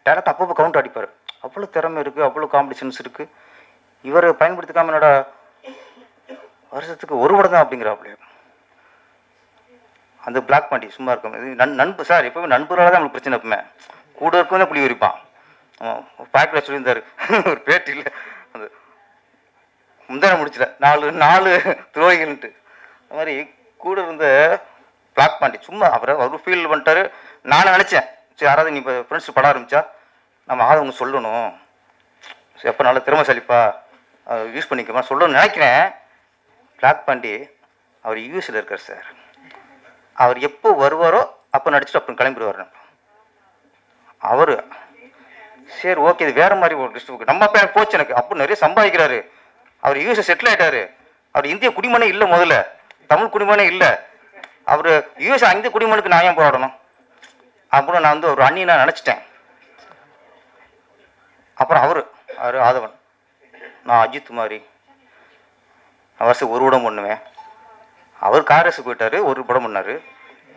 டேரக்ட் அப்பப்போ கவுண்ட் அடிப்பார். அவ்வளோ திறமை இருக்குது, அவ்வளோ காம்படிஷன்ஸ் இருக்குது. இவர் பயன்படுத்திக்காமல் என்னடா வருஷத்துக்கு ஒரு படம் தான் அப்படிங்கிறாப்புல. அந்த பிளாக் பாண்டி சும்மா இருக்கும். இது நண்பு சார், எப்போவுமே நண்பர்களாக தான் நம்மளுக்கு பிரச்சனை. எப்பவுமே கூட இருக்கும் தான் புளி வரிப்பான். பாக்கில் சொல்லியிருந்தார் ஒரு பேட்டியில், அது முந்தான முடிச்சிட 4 துரோகிகள்ன்ட்டு. அது மாதிரி கூட இருந்த பிளாக் பாண்டி சும்மா அவர் ஃபீல் பண்ணிட்டாரு. நானும் நினச்சேன், சரி யாராவது நீ இப்போ ஃப்ரெண்ட்ஸ் படம் ஆரம்பித்தா நம்ம ஆதவங்க சொல்லணும், சரி எப்போ நல்ல திறமைசாலிப்பா யூஸ் பண்ணிக்கமா சொல்லணும்னு நினைக்கிறேன். பிளாக் பாண்டி அவர் யூஎஸில் இருக்கார் சார். அவர் எப்போ வருவாரோ அப்போ நடிச்சுட்டு அப்புறம் கிளம்பிடுவார். அவர் சரி ஓகே, இது வேறு மாதிரி ஒரு டிஸ்ட்ரிக்ட் நம்ம அப்போ எனக்கு போச்சு. எனக்கு அப்போ நிறைய சம்பாதிக்கிறாரு. அவர் யூஎஸ்ஏ செட்டில் ஆகிட்டார். அவர் இந்திய குடிமனே இல்லை, முதல்ல தமிழ் குடிமனே இல்லை. அவர் யூஎஸ் இந்திய குடிமனுக்கு நான் ஏன் போராடணும்? அப்புறம் நான் வந்து ஒரு அண்ணி நான் நினச்சிட்டேன். அப்புறம் அவர் ஆதவன், நான் அஜித் மாதிரி வருஷம் ஒரு படம் பண்ணுவேன். அவர் காரஸுக்கு போயிட்டார், ஒரு படம் பண்ணார்.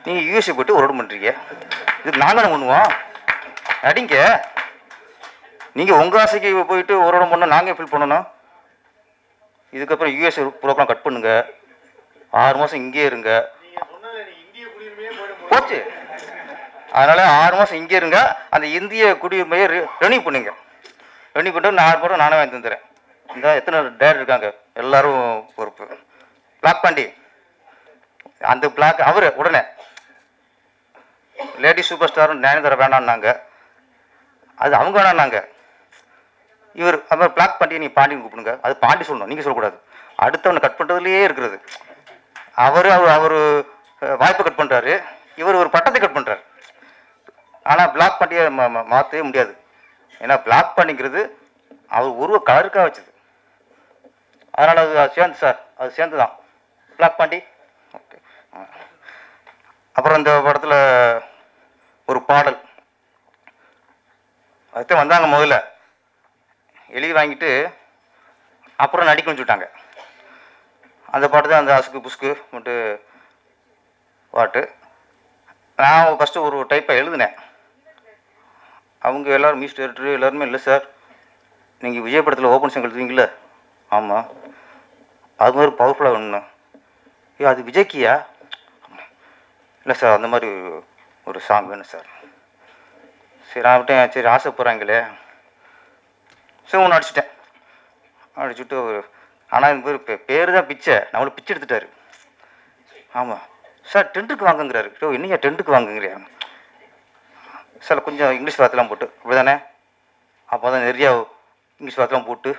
நீங்கள் யூஎஸ்ஏ போய்ட்டு ஒரு படம் பண்ணுறீங்க. இதுக்கு நாங்கள் தானே பண்ணுவோம், அடிங்க. நீங்கள் உங்கள் ஆசைக்கு போயிட்டு ஒரு படம் பண்ணால் நாங்கள் ஃபீல் பண்ணணும். இதுக்கப்புறம் யூஎஸ்ஏ ப்ரோக்ராம் கட் பண்ணுங்க, 6 மாதம் இங்கே இருங்க. போச்சு. அதனால் 6 மாதம் இங்கே இருங்க, அந்த இந்திய குடியுரிமையை ரெனியூ பண்ணுங்க. ரெனியூ பண்ணிட்டு 4 படம் நானே வாங்கி தந்துடுறேன். இந்த எத்தனை டேரக்டர் இருக்காங்க, எல்லோரும் பொறுப்பு. பிளாக் பாண்டி அந்த பிளாக் அவர் உடனே லேடி சூப்பர் ஸ்டாரும் நயன்தாரா வேணான்னாங்க. அது அவங்க வேணான்னாங்க. இவர் அப்புறம் பிளாக் பாண்டி நீ பாண்டின்னு கூப்பிடுங்க. அது பாண்டி சொல்லணும், நீங்கள் சொல்லக்கூடாது. அடுத்தவனை கட் பண்ணுறதுலேயே இருக்கிறது. அவர் வாய்ப்பை கட் பண்ணுறாரு, இவர் ஒரு பட்டத்தை கட் பண்ணுறாரு. ஆனால் பிளாக் பாண்டியை மாற்றவே முடியாது. ஏன்னா பிளாக் பாண்டிங்கிறது அவர் உருவ கலருக்காக வச்சது. அதனால் அது சேர்ந்து சார், அது சேர்ந்து தான் பிளாக் பாண்டி. ஓகே. அப்புறம் இந்த படத்தில் ஒரு பாடல் அதுதான் வந்தாங்க. முதல்ல எழுதி வாங்கிட்டு அப்புறம் நடிக்க வச்சுட்டாங்க. அந்த பாட்டு தான் அந்த அசுக்கு புஸ்கு மட்டும் பாட்டு. நான் ஃபஸ்ட்டு ஒரு டைப்பை எழுதினேன். அவங்க எல்லோரும் மியூசிக் டைரக்டர் எல்லாருமே, இல்லை சார் நீங்கள் விஜய் படத்தில் ஓப்பன் சாங் எழுதுவீங்களே, ஆமாம் அது மாதிரி பவர்ஃபுல்லாக ஒன்று, ஏ அது விஜய்க்கியா, இல்லை சார் அந்த மாதிரி ஒரு சாங் வேணும் சார். சரி நான் விட்டேன், சரி ஆசைப்படுறாங்களே, சரி ஒன்று அடிச்சுட்டு ஆனால் இந்த பேர் தான் பிச்சை, நம்மளுக்கு பிச்சை எடுத்துட்டாரு. ஆமாம் சார் டென்ட்டுக்கு வாங்குங்கிறாரு. என்னையா டென்ட்டுக்கு வாங்குங்கிறியா சார், கொஞ்சம் இங்கிலீஷ் வார்த்தைலாம் போட்டு அப்படி தானே, அப்போ தான் நிறையா இங்கிலீஷ் வார்த்தைலாம் போட்டு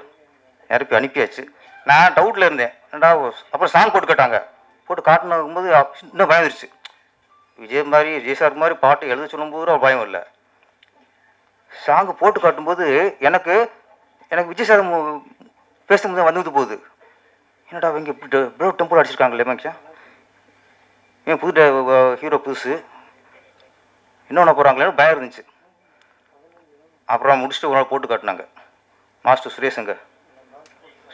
நிரப்பி அனுப்பியாச்சு. நான் டவுட்டில் இருந்தேன், ஏன்டா அப்புறம் சாங் போட்டு கேட்டாங்க. போட்டு காட்டினும்போது இன்னும் பயம் இருந்துச்சு. விஜய் சார் மாதிரி பாட்டு எழுத சொல்லும்போது அவர் பயம் இல்லை. சாங்கு போட்டு காட்டும்போது எனக்கு விஜய் சார் பேசும்போது வந்துட்டு போகுது. என்னடா அவங்க இப்படி ப்ரோ டெம்பிள் அடிச்சிருக்காங்களே மேக்ஸா, ஏன் புது ஹீரோ புதுசு இன்னொன்று போகிறாங்களேன்னு பயம் இருந்துச்சு. அப்புறம் முடிச்சுட்டு ஒரு நாள் போட்டு காட்டினாங்க மாஸ்டர் சுரேஷங்க,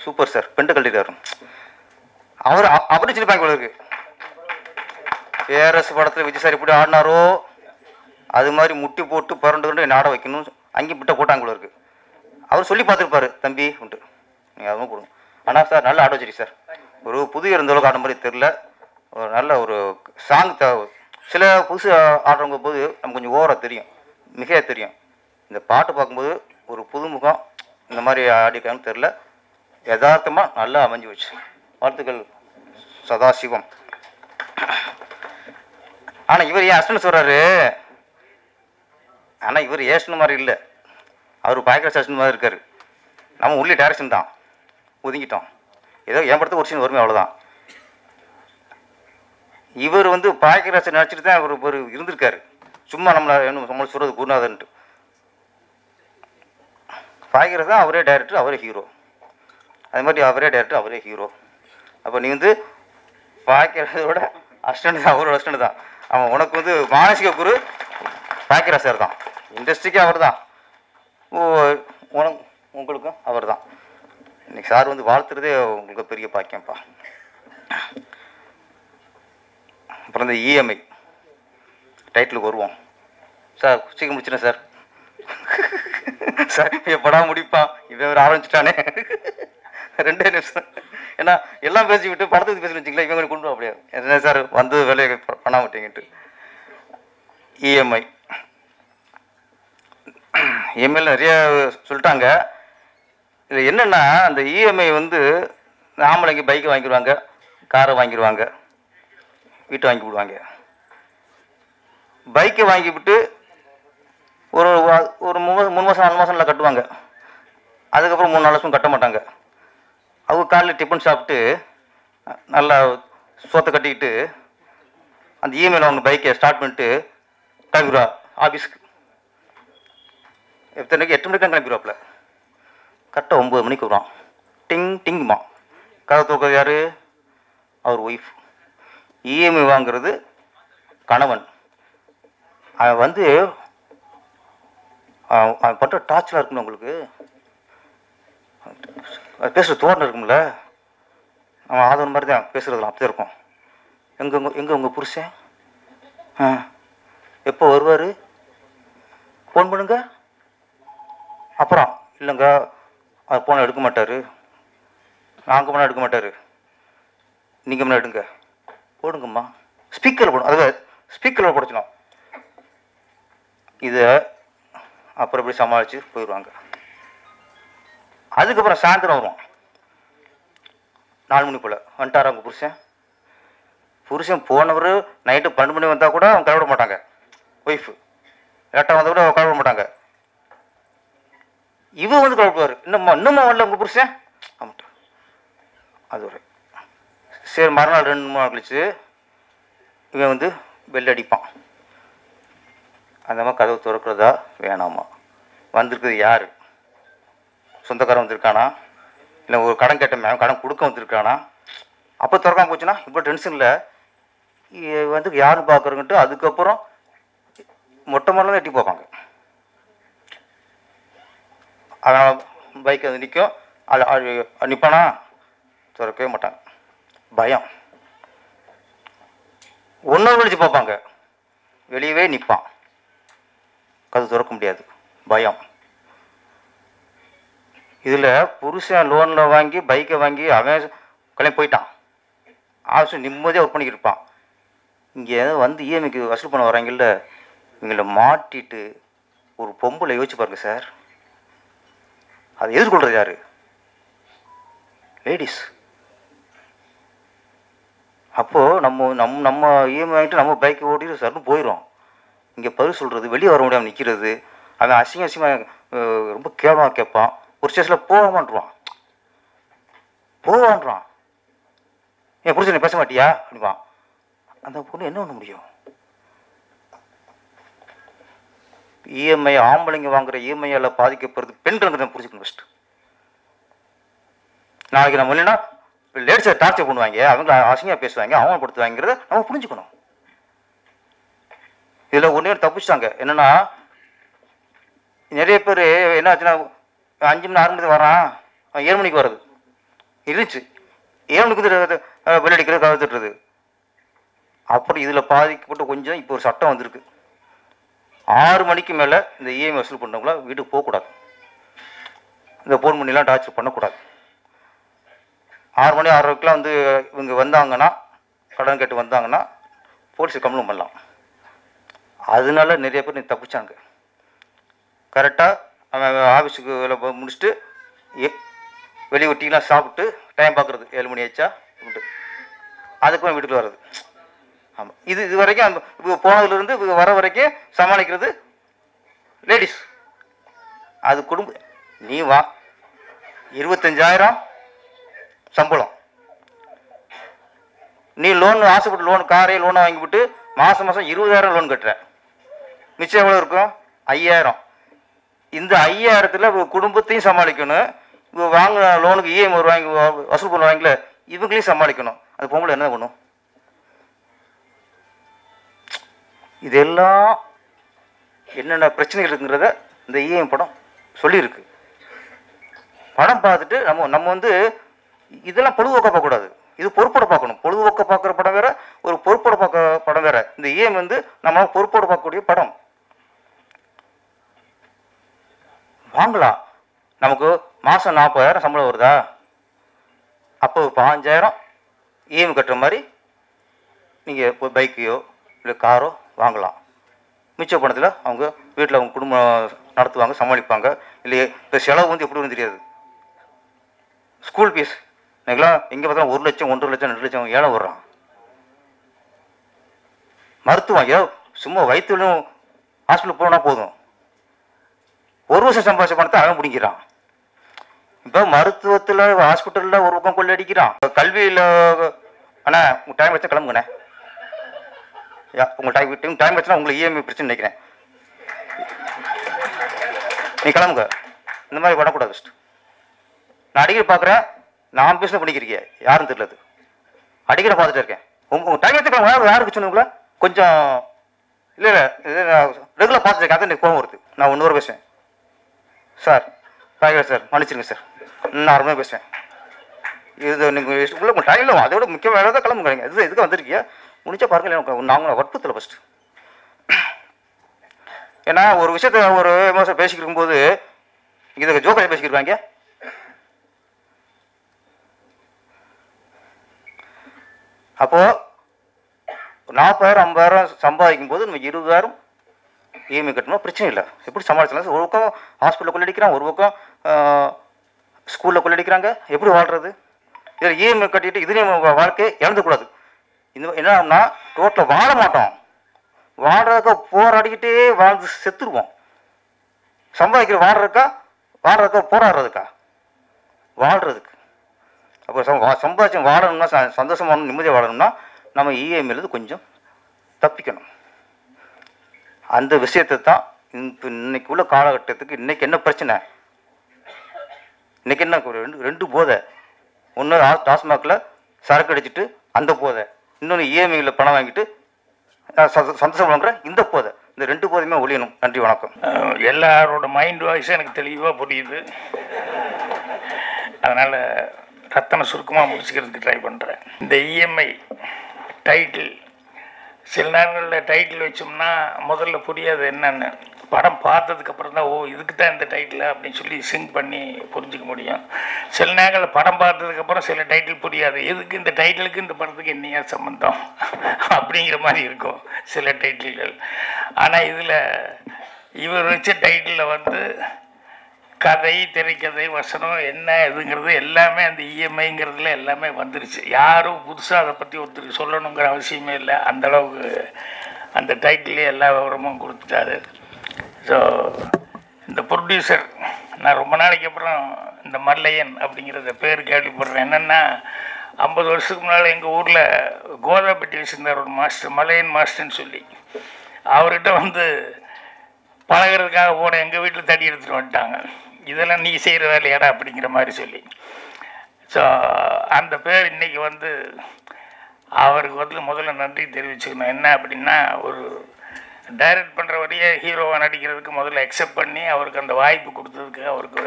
சூப்பர் சார் பெண்டு கட்டிட்டாரு. அவர் அப்படி சிரிப்பாங்க போல இருக்கு. ஏஆர்எஸ் படத்தில் விஜய் சார் எப்படி ஆடினாரோ அது மாதிரி முட்டி போட்டு புரண்டு என்ன ஆட வைக்கணும், அங்கேயும் பிட்ட போட்டாங்க போல இருக்கு. அவர் சொல்லி பார்த்துருப்பாரு, தம்பி உண்டு நீங்கள் அதுவும் கொடுங்க. ஆனால் சார் நல்லா ஆட வச்சிருக்கீங்க சார், ஒரு புது இருந்தளவுக்கு ஆட மாதிரி தெரில, ஒரு நல்ல ஒரு சாங் சில புதுசு ஆடுறவங்க போது நமக்கு கொஞ்சம் ஓவராக தெரியும், மிகையாக தெரியும். இந்த பாட்டு பார்க்கும்போது ஒரு புதுமுகம் இந்த மாதிரி ஆடிக்கான்னு தெரில, யதார்த்தமாக நல்லா அமைஞ்சு வச்சு. வாழ்த்துக்கள் சதாசிவம். ஆனால் இவர் ஏன் அஸ்டன்ட் சொல்கிறாரு, ஆனால் இவர் ஏஸ்டன் மாதிரி இல்லை, அவர் பாய்க்கிற அஸ்டன்ட் மாதிரி இருக்கார். நம்ம உள்ளே டைரக்ஷன் தான் ஒதுங்கிட்டோம், ஏதோ என் படத்துக்கு ஒரு சீன் வருமே அவ்வளோதான். இவர் பாய்க்கிற நினச்சிட்டு தான் அவர் இருந்திருக்காரு, சும்மா நம்மளை சொல்கிறது குருநாதன்ட்டு. பாய்க்கிற தான் அவரே டைரக்டர் அவரே ஹீரோ, அது மாதிரி அவரே டைரக்டர் அவரே ஹீரோ. அப்போ நீ பாய்க்கிறதோட அஸ்டன்ட் தான், அவரோட அஸ்டன்ட் தான். அவன் உனக்கு மானசிக குரு பாய்க்கிற சார் தான், இண்டஸ்ட்ரிக்கே அவர் தான், உங்களுக்கும் அவர் தான். இன்னைக்கு சார் வாழ்த்துறதே உங்களுக்கு பெரிய பாக்கியம்ப்பா. அப்புறம் இந்த இஎம்ஐ டைட்டிலுக்கு வருவோம் சார், சீக்கிரம் முடிச்சிடறேன் சார். சார் எப்படா முடிப்பான், இவன் வேறு ஆரம்பிச்சிட்டானே 2 நிமிஷம். ஏன்னா எல்லாம் பேசி விட்டு படத்துக்கு பேசணும் வச்சுங்களேன், இவங்க கொண்டு அப்படியே என்ன சார் வேலையை பண்ண மாட்டேங்கிட்டு. இஎம்ஐயில் நிறைய சொல்லிட்டாங்க. இதில் என்னென்னா அந்த இஎம்ஐ ஆம்பளைங்க பைக்கை வாங்கிடுவாங்க, காரை வாங்கிடுவாங்க, வீட்டை வாங்கி விடுவாங்க. பைக்கை வாங்கி விட்டு ஒரு 3 மாதம் 4 மாதம் நல்லா கட்டுவாங்க, அதுக்கப்புறம் 3-4 வருஷம் கட்ட மாட்டாங்க. அவங்க காலையில் டிஃபன் சாப்பிட்டு நல்லா சோத்தை கட்டிக்கிட்டு அந்த இஎம்ஐயில் அவங்க பைக்கை ஸ்டார்ட் பண்ணிட்டு கிளம்பிடுவா ஆஃபீஸ்க்கு. எத்தனைக்கு 8 மணிக்கு தான் கிளம்பிடுவாப்புல, கரெக்டாக 9 மணிக்கு வருவான். டிங் டிங்குமா கதை தூக்கிறது யார், அவர் ஒய்ஃப். இஎம்ஐ வாங்கிறது கணவன். அவன் அவன் பண்ணுற டார்ச்சராக இருக்குன்னு உங்களுக்கு பேசுகிற தோரணை இருக்கும்ல, அவன் ஆதவன் மாதிரி தான் பேசுகிறதுலாம் அப்படி தான் இருக்கும். எங்கே உங்கள் புருஷன் எப்போ வருவார், ஃபோன் பண்ணுங்க. அப்புறம் இல்லைங்க அது ஃபோனை எடுக்க மாட்டார், நாங்கள் போனால் எடுக்க மாட்டார், நீங்கள் முன்னாடி எடுங்க, போடுங்கம்மா ஸ்பீக்கரில் போடும், அதுவே ஸ்பீக்கரில் போடச்சணும். இதை அப்புறம் எப்படி சமாளித்து போயிடுவாங்க. அதுக்கப்புறம் சாயந்தரம் வருவோம் 4 மணி போல் வந்துட்டாரா உங்கள் புருஷன் போனவர் நைட்டு 12 மணி வந்தால் கூட அவங்க கழுவிட மாட்டாங்க, ஒய்ஃபு லேட்டாக வந்தால் கூட கழுவிட மாட்டாங்க. இவர் கழுவிடுவார், இன்னும்மா வரல உங்கள் புருஷன் ஆமாட்டா. அது ஒரு சரி மறுநாள் 2-3 நாள் கழிச்சு இவன் பெல் அடிப்பான். அந்த மாதிரி கதவு திறக்கிறதா வேணாமா, வந்திருக்குது யார், சொந்தக்காரன் வந்திருக்கானா, இல்லை ஒரு கடன் கேட்டேன் கடன் கொடுக்க வந்திருக்கானா. அப்போ திறக்காம போச்சுன்னா இப்போ டென்ஷனில் யாருன்னு பார்க்குறங்கிட்டு அதுக்கப்புறம் மொட்டை மொழில் எட்டி பார்ப்பாங்க. அதனால் பைக் நிற்கும், நிற்பானா? திறக்கவே மாட்டாங்க. பயம். ஒன்று விழிச்சு பார்ப்பாங்க, வெளியவே நிற்பான், கது திறக்க முடியாது, பயம். இதில் புருஷன் லோனில் வாங்கி பைக்கை வாங்கி அவன் கிளம்பி போயிட்டான், ஆஃபீஸ் நிம்மதியாக ஒர்க் பண்ணிக்கிட்டு இருப்பான். இங்கே வந்து இஎம்ஐக்கு வசூல் பண்ண வராங்கல்ல, இவங்கள மாட்டிட்டு ஒரு பொம்பளை யோசிச்சு பாருங்க சார். அதை எதிர்கொள்கிறது யாரு? லேடிஸ். அப்போது நம்ம இஎம்ஐ வாங்கிட்டு நம்ம பைக்கை ஓட்டிட்டு சர்னு போயிடும். இங்கே பதில் சொல்கிறது, வெளியே வர முடியாமல் நிற்கிறது, அவன் அசிங்கமாக ரொம்ப கேவலமாக கேட்பான். ஒரு ஸ்டேஷனில் போவான்றான், என் புரிச்சு பேச மாட்டியா அப்படிவான். அந்த பொண்ணு என்ன பண்ண முடியும்? இஎம்ஐ ஆம்பளைங்க வாங்குற இஎம்ஐயால் பாதிக்கப்படுறது பெண்கள் புரிஞ்சுக்கணும் ஃபஸ்ட்டு. நாளைக்கு நம்ம இல்லைன்னா லேடிஸை டார்ச்சர் பண்ணுவாங்க, அவங்க அசிங்கமாக பேசுவாங்க, அவமானப்படுத்துவாங்கிறத நம்ம புரிஞ்சுக்கணும். இதில் ஒன்றே தப்பிச்சிட்டாங்க. என்னென்னா நிறைய பேர் என்ன ஆச்சுன்னா 5 மணி 6 மணிக்கு வரான், 7 மணிக்கு வர்றது இருந்துச்சு, 7 மணிக்கு வந்து வெள்ளடிக்கிறது கவர்த்துட்டுறது. அப்படி இதில் பாதிக்கப்பட்டு கொஞ்சம் இப்போ ஒரு சட்டம் வந்திருக்கு, 6 மணிக்கு மேலே இந்த இஎம்ஐ வசூல் பண்ணவங்கள வீட்டுக்கு போகக்கூடாது, இந்த ஃபோன் பண்ணிலாம் டார்ச்சர் பண்ணக்கூடாது. 6 மணி 6:30க்கெலாம் வந்து இவங்க வந்தாங்கன்னா, கடன் கேட்டு வந்தாங்கன்னா போலீஸுக்கு கம்ப்ளைண்ட் பண்ணலாம். அதனால நிறைய பேர் தப்பிச்சாங்க. கரெக்டாக அவன் ஆஃபீஸுக்கு வேலை முடிச்சுட்டு வெளியே டீலாம் சாப்பிட்டு டைம் பார்க்குறது 7 மணி ஆச்சா அப்படின்ட்டு அதுக்கு வீட்டுக்கு வர்றது. ஆமாம், இது வரைக்கும் இப்போ போனதுலேருந்து இப்போ வர வரைக்கும் சமாளிக்கிறது லேடிஸ். அது குடும்பம். நீ வா, 25,000 சம்பளம், நீ லோன் ஆசைப்பட்டு லோன் காரே லோனை வாங்கிவிட்டு மாதம் 20,000 லோன் கட்டுற, மிச்சம் எவ்வளோ இருக்கும்? 5,000. இந்த 5,000த்தில் குடும்பத்தையும் சமாளிக்கணும், இப்போ வாங்க லோனுக்கு இஎம்ஐ வாங்கி வசூல் பண்ணுவாங்களே இவங்களையும் சமாளிக்கணும். அது பொம்பளை என்ன பண்ணும்? இதெல்லாம் என்னென்ன பிரச்சனைகள் இருக்குங்கிறத இந்த இஎம்ஐ படம் சொல்லியிருக்கு. படம் பார்த்துட்டு நம்ம வந்து இதெல்லாம் பொழுதுபோக்க பார்க்கக்கூடாது, இது பொறுப்போட பார்க்கணும். பொழுதுபோக்க பார்க்குற படம் வேற, ஒரு பொறுப்போட பார்க்குற படம் வேற. இந்த இஎம்ஐ வந்து நம்ம பொறுப்போட பார்க்கக்கூடிய படம். வாங்கலாம், நமக்கு மாதம் 40,000 சம்பளம் வருதா, அப்போ 15,000 இஎம்ஐ கட்டுற மாதிரி நீங்கள் இப்போ பைக்கையோ இல்லை காரோ வாங்கலாம். மிச்ச பணத்தில் அவங்க வீட்டில் அவங்க குடும்பம் நடத்துவாங்க, சமாளிப்பாங்க. இல்லையே இப்போ செலவு வந்து எப்படி வரும்னு தெரியாது. ஸ்கூல் ஃபீஸ் இன்னைக்கெல்லாம் எங்கே பார்த்தாலும் 1 லட்சம் 1.5 லட்சம் 2 லட்சம் ஏழை வர்றான். மருத்துவம் ஏதோ சும்மா வயிற்றுலையும் ஹாஸ்பிட்டல் போனால் போதும், 1 வருஷம் சம்பாதிச்ச பணத்தை அவன் பிடிக்கிறான். இப்போ மருத்துவத்தில் ஹாஸ்பிட்டலில் ஒரு பக்கம் கொள்ளை அடிக்கிறான். கல்வியில் அண்ணா உங்கள் டைம் வச்சா கிளம்புங்கண்ணே, உங்கள் டைம் வச்சுனா உங்களுக்கு இஎம்ஐ பிரச்சனை நினைக்கிறேன், நீ கிளம்புங்க. இந்த மாதிரி பண்ணக்கூடாது. ஃபஸ்ட்டு நான் அடிக்கடி பார்க்குறேன், நான் பிஸ்னஸ் பண்ணிக்கிறீங்க யாரும் தெரியல, அடிக்கடி பார்த்துட்டு இருக்கேன். உங்கள் டைம் வச்சுக்கலாம், யாருக்கு சொன்னீங்களா கொஞ்சம் இல்லை ரெகுலர் பார்த்துட்டு இருக்கேன், அதான் எனக்கு கோவம் வருது. நான் 1 ஹவர் பேசுவேன் சார், பாய்க்கிறேன் சார், மன்னிச்சிருங்க சார், நான் அருமையாக பேசுவேன். இது நீங்கள் உங்கள் டைமில் அதோட முக்கிய வேலை தான் கிளம்புங்க. இது எதுக்கு வந்திருக்கியா முடிச்சா பாருங்கள், எனக்கு நாங்கள் வற்புறுத்தலை ஃபஸ்ட்டு. ஏன்னா ஒரு விஷயத்த ஒரு விமர்சனம் பேசிக்கிட்டு இருக்கும்போது இதுக்கு ஜோக்கரை பேசிக்கிருக்காங்க. அப்போது 40,000 50,000 சம்பாதிக்கும் போது நம்ம 20,000 இஎம்ஐ கட்டணும், பிரச்சனை இல்லை. எப்படி சமாளிச்சலாம்? ஒரு பக்கம் ஹாஸ்பிட்டலில் கொள்ளடிக்கிறான், ஒரு பக்கம் ஸ்கூலில் கொள்ளடிக்கிறாங்க, எப்படி வாழ்கிறது? இதில் இஎம்ஐ கட்டிட்டு இதுலேயும் வாழ்க்கையை இழந்துக்கூடாது. இந்த என்னன்னா ரோட்டில் வாழ மாட்டோம், வாழ்றதுக்கா போராடிக்கிட்டே வாழ்ந்து செத்துருவோம். சம்பாதிக்கிற வாழ்றதுக்கா போராடுறதுக்கா? வாழ்கிறதுக்கு. அப்போ சம்பாதிச்சு வாழணும்னா, சந்தோஷமான நிம்மதியாக வாழணும்னா நம்ம இஎம்ஐலேருந்து கொஞ்சம் தப்பிக்கணும். அந்த விஷயத்தை தான் இன்னைக்கு உள்ள காலகட்டத்துக்கு இன்னைக்கு என்ன பிரச்சனை, இன்னைக்கு என்ன ரெண்டு போதை. ஒன்று டாஸ்மாகில் சரக்கு அடிச்சுட்டு அந்த போதை, இன்னொன்று இஎம்ஐயில் பணம் வாங்கிட்டு சந்தோஷம் வாங்குற இந்த போதை. இந்த 2 போதையுமே ஒழியணும். நன்றி, வணக்கம். எல்லாரோட மைண்ட் வாய்ஸும் எனக்கு தெளிவாக புரியுது. அதனால் ரத்தனை சுருக்கமாக முடிச்சுக்கிறதுக்கு ட்ரை பண்ணுறேன். இந்த இஎம்ஐ டைட்டில் சில நேரங்களில் டைட்டில் வச்சோம்னா முதல்ல புரியாது என்னென்னு. படம் பார்த்ததுக்கப்புறம் தான் ஓ இதுக்கு தான் இந்த டைட்டில் அப்படின்னு சொல்லி சிங்க் பண்ணி புரிஞ்சிக்க முடியும். சில நேரங்களில் படம் பார்த்ததுக்கப்புறம் சில டைட்டில் புரியாது, எதுக்கு இந்த டைட்டிலுக்கு இந்த படத்துக்கு என்னையா சம்மந்தம் அப்படிங்கிற மாதிரி இருக்கும் சில டைட்டில்கள். ஆனால் இதில் இவர் வச்ச டைட்டிலில் வந்து கதை, திரைக்கதை, வசனம் என்ன இதுங்கிறது எல்லாமே அந்த இஎம்ஐங்கிறதுல எல்லாமே வந்துருச்சு. யாரும் புதுசாக அதை பற்றி ஒருத்தருக்கு சொல்லணுங்கிற அவசியமே இல்லை. அந்தளவுக்கு அந்த டைட்டிலே எல்லா விவரமும் கொடுத்துட்டாரு. ஸோ இந்த ப்ரொடியூசர் நான் ரொம்ப நாளைக்கு அப்புறம் இந்த மல்லையன் அப்படிங்கிறத பேர் கேள்விப்படுறேன். என்னென்னா 50 வருஷத்துக்கு முன்னால் எங்கள் ஊரில் கோதாப்பட்டி வச்சுருந்தார் ஒரு மாஸ்டர், மலையன் மாஸ்டர்னு சொல்லி. அவர்கிட்ட வந்து பழகிறதுக்காக போன எங்கள் வீட்டில் தடி எடுத்துகிட்டு வந்துட்டாங்க. இதெல்லாம் நீ செய்கிற வேலையாடா அப்படிங்கிற மாதிரி சொல்லி. ஸோ அந்த பேர் இன்றைக்கி வந்து அவருக்கு வந்து முதல்ல நன்றி தெரிவிச்சுக்கணும். என்ன அப்படின்னா ஒரு டைரக்ட் பண்ணுற வரையே ஹீரோவாக நடிக்கிறதுக்கு முதல்ல அக்செப்ட் பண்ணி அவருக்கு அந்த வாய்ப்பு கொடுத்ததுக்கு அவருக்கு,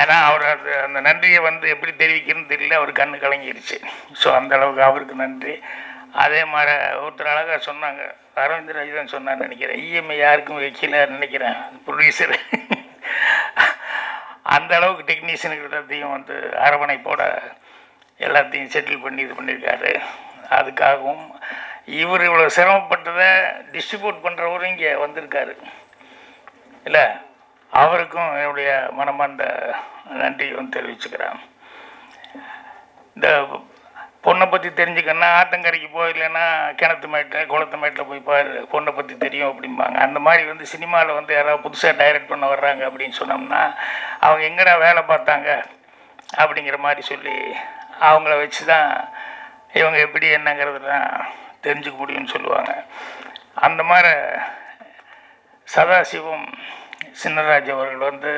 ஏன்னா அவர் அந்த நன்றியை வந்து எப்படி தெரிவிக்கணும்னு தெரியல, அவர் கண்ணு கலங்கிடுச்சு. ஸோ அந்தளவுக்கு அவருக்கு நன்றி. அதே மாதிரி ஒருத்தர் அழகாக சொன்னாங்க, அரவிந்த் ராஜ் தான் சொன்னான்னு நினைக்கிறேன், இஎம்ஐ யாருக்கும் வைக்கல நினைக்கிறேன் ப்ரொடியூசர். அந்த அளவுக்கு டெக்னீஷியனுக்கிட்டையும் வந்து அரவணைப்போட எல்லாத்தையும் செட்டில் பண்ணி இது பண்ணியிருக்காரு. அதுக்காகவும் இவர் இவ்வளோ சிரமப்பட்டதை டிஸ்ட்ரிபியூட் பண்ணுறவரும் இங்கே வந்திருக்காரு இல்லை, அவருக்கும் என்னுடைய மனமார்ந்த நன்றியும் தெரிவிச்சுக்கிறேன். இந்த பொண்ணை பற்றி தெரிஞ்சுக்கன்னா ஆத்தங்கரைக்கு போயிடலன்னா கிணத்து மேட்டில் குளத்து மேட்டில் போய் பாரு, பொண்ணை பற்றி தெரியும் அப்படிம்பாங்க. அந்த மாதிரி வந்து சினிமாவில் வந்து யாராவது புதுசாக டைரக்ட் பண்ண வர்றாங்க அப்படின்னு சொன்னோம்னா அவங்க எங்கடா வேலை பார்த்தாங்க அப்படிங்கிற மாதிரி சொல்லி அவங்கள வச்சு தான் இவங்க எப்படி என்னங்கிறதுலாம் தெரிஞ்சுக்க முடியும்னு சொல்லுவாங்க. அந்த மாதிரி சதாசிவம் சின்னராஜ் அவர்கள் வந்து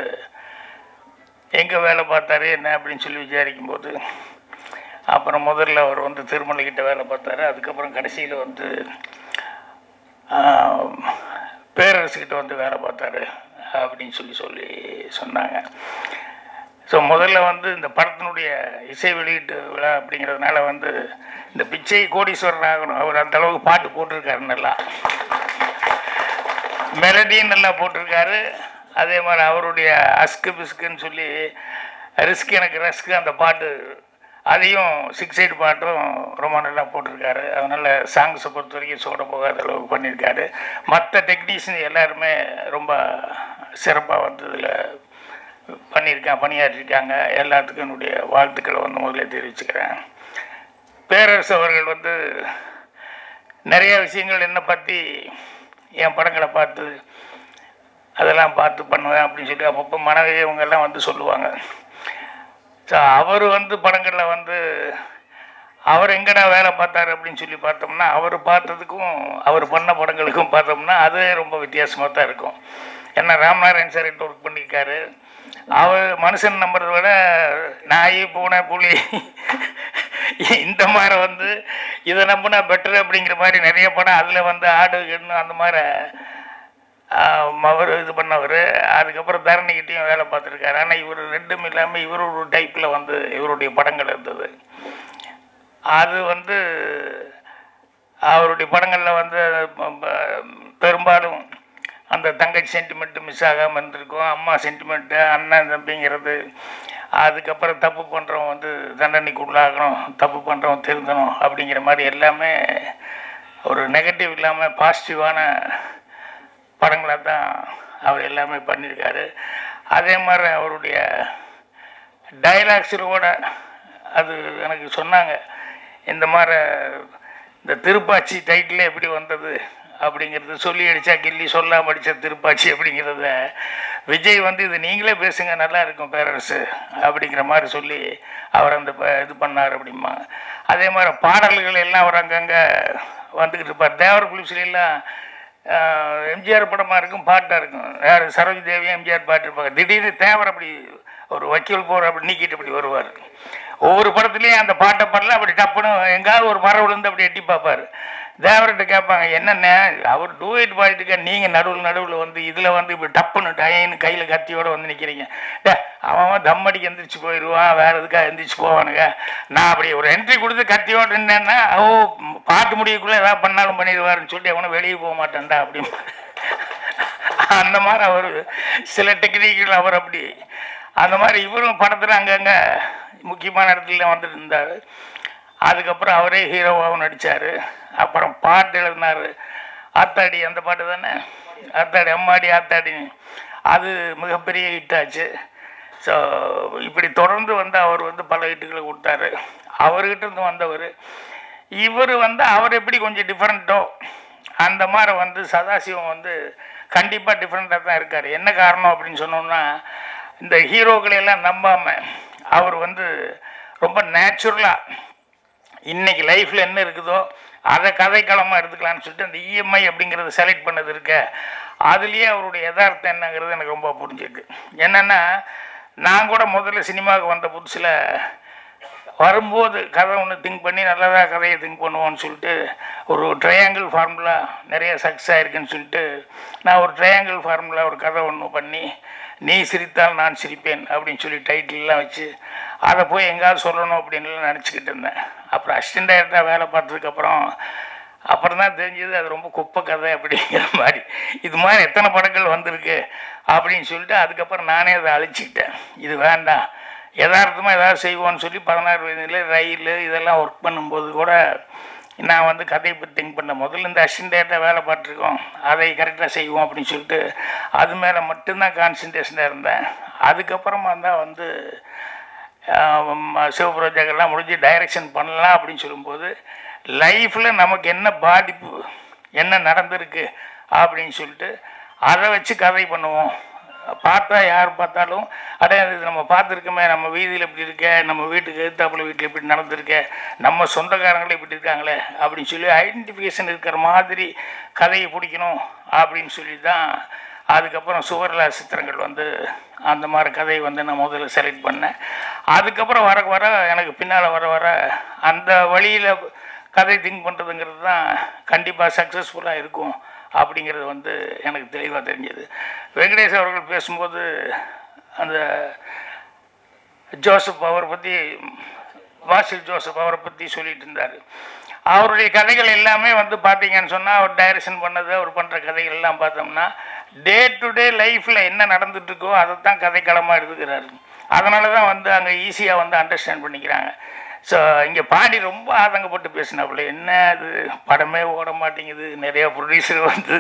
எங்கே வேலை பார்த்தாரு என்ன அப்படின்னு சொல்லி விசாரிக்கும்போது, அப்புறம் முதல்ல அவர் வந்து திருமலைக்கிட்ட வேலை பார்த்தாரு, அதுக்கப்புறம் கடைசியில் வந்து பேரரசுக்கிட்ட வந்து வேலை பார்த்தாரு அப்படின்னு சொல்லி சொன்னாங்க. ஸோ முதல்ல வந்து இந்த படத்தினுடைய இசை வெளியீட்டு விழா அப்படிங்கிறதுனால வந்து இந்த பிச்சை கோடீஸ்வரன் ஆகணும், அவர் அந்தளவுக்கு பாட்டு போட்டிருக்காரு, நல்லா மெலடியும் நல்லா போட்டிருக்காரு. அதே மாதிரி அவருடைய அஸ்கு பிஸ்குன்னு சொல்லி ரிஸ்க் எனக்கு ரஸ்க்கு அந்த பாட்டு, அதையும் 6 சைடு பாட்டும் ரொம்ப நல்லா போட்டிருக்காரு. அதனால் சாங்ஸை பொறுத்த வரைக்கும் சோட போகாத அளவுக்கு பண்ணியிருக்காரு. மற்ற டெக்னீஷியன் எல்லாருமே ரொம்ப சிறப்பாக வந்து இதில் பணியாற்றிருக்காங்க. எல்லாத்துக்கும் என்னுடைய வாழ்த்துக்களை வந்து முதல்ல தெரிவிச்சுக்கிறேன். பேரரசு அவர்கள் வந்து நிறைய விஷயங்கள் என்னை பற்றி என் படங்களை பார்த்து அதெல்லாம் பார்த்து பண்ணுவேன் அப்படின்னு சொல்லி அப்பப்போ மனைவி இவங்கெல்லாம் வந்து சொல்லுவாங்க. ஸோ அவர் வந்து படங்களில் வந்து அவர் எங்கடா வேலை பார்த்தாரு அப்படின்னு சொல்லி பார்த்தோம்னா அவர் பார்த்ததுக்கும் அவர் பண்ண படங்களுக்கும் பார்த்தோம்னா அது ரொம்ப வித்தியாசமாக தான் இருக்கும். ஏன்னா ராம்நாராயண் சார்கிட்ட ஒர்க் பண்ணியிருக்காரு. அவர் மனுஷன் நம்புறத விட நாய் பூனை புலி இந்த மாதிரி வந்து இதை நம்பினா பெட்டர் அப்படிங்கிற மாதிரி நிறைய படம், அதில் வந்து ஆடு கண்ணு அந்த மாதிரி அவர் இது பண்ணவர். அதுக்கப்புறம் தரணிக்கிட்டையும் வேலை பார்த்துருக்காரு. ஆனால் இவர் ரெண்டும் இல்லாமல் இவர் ஒரு டைப்பில் வந்து இவருடைய படங்கள் இருந்தது. அது வந்து அவருடைய படங்களில் வந்து பெரும்பாலும் அந்த தங்கச்சி சென்டிமெண்ட்டு மிஸ் ஆகாமல் இருந்திருக்கும், அம்மா சென்டிமெண்ட்டு அண்ணன் தம்பிங்கிறது. அதுக்கப்புறம் தப்பு பண்ணுறவன் வந்து தண்டனைக்கு உள்ளாகணும், தப்பு பண்ணுறவன் திருந்தணும் அப்படிங்கிற மாதிரி எல்லாமே ஒரு நெகட்டிவ் இல்லாமல் பாசிட்டிவான படங்களாக தான் அவர் எல்லாமே பண்ணியிருக்காரு. அதே மாதிரி அவருடைய டைலாக்ஸோட அது எனக்கு சொன்னாங்க, இந்த மாதிரி இந்த திருப்பாச்சி டைட்டில் எப்படி வந்தது அப்படிங்கிறது, சொல்லி அடித்தா கில்லி சொல்லாமல் அடித்த திருப்பாச்சி அப்படிங்கிறத விஜய் வந்து இது நீங்களே பேசுங்க நல்லா இருக்கும் பேரரசு அப்படிங்கிற மாதிரி சொல்லி அவர் அந்த இது பண்ணார் அப்படிம்பாங்க. அதே மாதிரி பாடல்கள் எல்லாம் அவர் அங்கங்கே வந்துக்கிட்டு இருப்பார். தேவர் புலிஸ்லாம் எம்ஜிஆர் படமாக இருக்கும், பாட்டாக இருக்கும். யார் சரோஜி தேவியும் எம்ஜிஆர் பாட்டு இருப்பாங்க. திடீர்னு தேவர் அப்படி ஒரு வக்கீல் போகிற அப்படி நீக்கிட்டு அப்படி வருவார். ஒவ்வொரு படத்துலேயும் அந்த பாட்டை பாடல அப்படி டப்புன்னு எங்காவது ஒரு மரம் விழுந்து அப்படி எட்டி பார்ப்பார். தேவர்கிட்ட கேட்பாங்க, என்னென்ன அவர் டூயட் பாடிட்டுக்க நீங்கள் நடுவில் வந்து இதில் வந்து இப்படி டப்புன்னு டயன்னு கையில் கத்தியோடு வந்து நிற்கிறீங்க. அவன் தம் அடிக்க எந்திரிச்சு போயிடுவான், வேறு எதுக்காக எந்திரிச்சு போவானுங்க. நான் அப்படி ஒரு என்ட்ரி கொடுத்து கத்தியோடு இருந்தேன்னா பாட்டு முடியக்குள்ளே ஏதாவது பண்ணாலும் பண்ணிடுவாருன்னு சொல்லிட்டு எவனும் வெளியே போக மாட்டேன்டா அப்படின்னு. அந்த மாதிரி அவர் சில டெக்னிக்கில் அவர் அப்படி அந்த மாதிரி இவரும் படத்தில் அங்கங்கே முக்கியமான இடத்துல வந்துட்டு இருந்தார். அதுக்கப்புறம் அவரே ஹீரோவாகவும் நடித்தார். அப்புறம் பாட்டு எழுதினார். ஆத்தாடி அந்த பாட்டு தானே, ஆத்தாடி அம்மாடி ஆத்தாடி, அது மிகப்பெரிய ஹிட்டாச்சு. ஸோ இப்படி தொடர்ந்து வந்து அவர் வந்து பல ஹிட்டுகளை கொடுத்தாரு. அவர்கிட்ட இருந்து வந்தவர் இவர் வந்து அவர் எப்படி கொஞ்சம் டிஃப்ரெண்ட்டோ அந்த மாதிரி வந்து சதாசிவம் வந்து கண்டிப்பாக டிஃப்ரெண்ட்டாக தான் இருக்கார். என்ன காரணம் அப்படின்னு சொன்னோம்னா, இந்த ஹீரோக்களையெல்லாம் நம்பாமல் அவர் வந்து ரொம்ப நேச்சுரலாக இன்றைக்கி லைஃப்பில் என்ன இருக்குதோ அதை கதைக்களமாக எடுத்துக்கலான்னு சொல்லிட்டு அந்த இஎம்ஐ அப்படிங்கிறத செலக்ட் பண்ணது இருக்க, அதுலேயே அவருடைய யதார்த்தம் என்னங்கிறது எனக்கு ரொம்ப புரிஞ்சிருக்கு. என்னென்னா, நான் கூட முதல்ல சினிமாவுக்கு வந்த புதுசில் வரும்போது கதை ஒன்று திங்க் பண்ணி நல்லதாக கதையை திங்க் பண்ணுவோன்னு சொல்லிட்டு ஒரு ட்ரையாங்கிள் ஃபார்முலா நிறைய சக்ஸஸ் ஆகிருக்குன்னு சொல்லிட்டு நான் ஒரு ட்ரையாங்கிள் ஃபார்முலா ஒரு கதை ஒன்று பண்ணி, நீ சிரித்தால் நான் சிரிப்பேன் அப்படின்னு சொல்லி டைட்டில்லாம் வச்சு அதை போய் எங்கேயாவது சொல்லணும் அப்படின்லாம் நினச்சிக்கிட்டு இருந்தேன். அப்புறம் அசிஸ்டன்ட் டைரக்டராக வேலை பார்த்ததுக்கப்புறம் தான் தெரிஞ்சது அது ரொம்ப குப்பை கதை அப்படிங்கிற மாதிரி. இது மாதிரி எத்தனை படங்கள் வந்திருக்கு அப்படின்னு சொல்லிட்டு அதுக்கப்புறம் நானே அதை அழிச்சிக்கிட்டேன். இது வேண்டாம், யதார்த்தமாக ஏதாவது செய்வோன்னு சொல்லி 16 வயதில் ரயில் இதெல்லாம் ஒர்க் பண்ணும்போது கூட நான் வந்து கதையை பற்றி திங்க் பண்ணேன். முதல்ல இந்த அசிஸ்டன்ட் டைரக்டராக வேலை பார்த்துருக்கோம், அதை கரெக்டாக செய்வோம் அப்படின்னு சொல்லிட்டு அது மேலே மட்டும்தான் கான்சன்ட்ரேஷனாக இருந்தேன். அதுக்கப்புறமா தான் வந்து சிவபுரோஜெக்டெல்லாம் முடிஞ்சு டைரக்ஷன் பண்ணலாம் அப்படின்னு சொல்லும்போது லைஃப்பில் நமக்கு என்ன பாதிப்பு என்ன நடந்திருக்கு அப்படின்னு சொல்லிட்டு அதை வச்சு கதை பண்ணுவோம். பார்த்தா யார் பார்த்தாலும் அடே இது நம்ம பார்த்துருக்கோமே, நம்ம வீதியில் இப்படி இருக்க, நம்ம வீட்டுக்கு எதிர்த்தாப்புல வீட்டில் இப்படி நடந்திருக்க, நம்ம சொந்தக்காரங்களே இப்படி இருக்காங்களே அப்படின்னு சொல்லி ஐடென்டிஃபிகேஷன் இருக்கிற மாதிரி கதையை பிடிக்கணும் அப்படின்னு சொல்லி தான் அதுக்கப்புறம் சுவர்லா சித்திரங்கள் வந்து அந்த மாதிரி கதையை வந்து நான் முதல்ல செலக்ட் பண்ணேன். அதுக்கப்புறம் வர எனக்கு பின்னால் வர அந்த வழியில் கதை திங்க் பண்ணுறதுங்கிறது தான் கண்டிப்பாக சக்ஸஸ்ஃபுல்லாக இருக்கும் அப்படிங்கிறது வந்து எனக்கு தெளிவாக தெரிஞ்சது. வெங்கடேஷ் அவர்கள் பேசும்போது அந்த ஜோசப் அவரை பற்றி, வாசில் ஜோசப் அவரை பற்றி சொல்லிட்டு இருந்தார். அவருடைய கதைகள் எல்லாமே வந்து பார்த்தீங்கன்னு சொன்னால் அவர் டைரக்ஷன் பண்ணது, அவர் பண்ணுற கதைகள் எல்லாம் பார்த்தோம்னா டே டு டே லைஃப்பில் என்ன நடந்துட்டுருக்கோ அதை தான் கதைக்களமாக எடுத்துக்கிறாரு. அதனால தான் வந்து அங்கே ஈஸியாக வந்து அண்டர்ஸ்டாண்ட் பண்ணிக்கிறாங்க. ஸோ இங்கே பாடி ரொம்ப ஆதங்கப்பட்டு பேசினாப்புல, என்ன அது படமே ஓட மாட்டேங்குது, நிறையா ப்ரொடியூசர் வந்து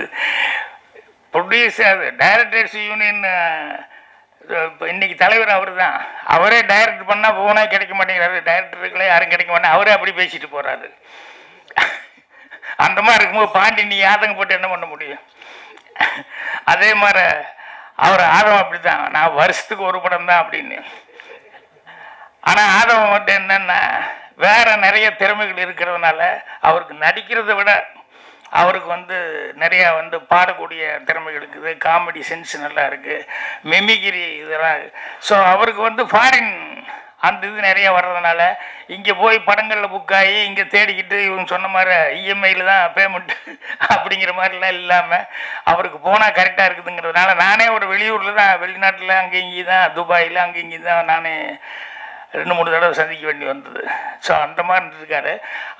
டைரக்டர்ஸ் யூனியன் இப்போ இன்றைக்கி தலைவர் அவர் தான், அவரே டைரக்ட் பண்ணால் போனால் கிடைக்க மாட்டேங்கிறாரு, டைரக்டருக்களே யாரும் கிடைக்க மாட்டேங்க, அவரே அப்படி பேசிட்டு போகிறாரு. அந்த மாதிரி இருக்கும்போது பாண்டி நீ ஆதங்கப்பட்டு என்ன பண்ண முடியும்? அதே மாதிரி அவர் ஆதம் அப்படி தான், நான் வருஷத்துக்கு ஒரு படம் தான் அப்படின்னு. ஆனால் ஆதவன் மட்டும் என்னென்னா வேறு நிறைய திறமைகள் இருக்கிறதுனால அவருக்கு நடிக்கிறத விட அவருக்கு வந்து நிறையா வந்து பாடக்கூடிய திறமைகள் இருக்குது, காமெடி சென்ஸ் நல்லா இருக்குது, மெமிகிரி இதெல்லாம். ஸோ அவருக்கு வந்து ஃபாரின் அந்த இது நிறையா வர்றதுனால இங்கே போய் படங்களில் புக் ஆகி இங்கே தேடிக்கிட்டு இவங்க சொன்ன மாதிரி இஎம்ஐயில் தான் பேமெண்ட்டு அப்படிங்கிற மாதிரிலாம் இல்லாமல் அவருக்கு போனால் கரெக்டாக இருக்குதுங்கிறதுனால நானே ஒரு வெளியூரில் தான், வெளிநாட்டில் அங்கே இங்கே தான், துபாயில் அங்கே இங்கே தான் நானே 2-3 தடவை சந்திக்க வேண்டி வந்தது. ஸோ அந்த மாதிரி இருக்காரு.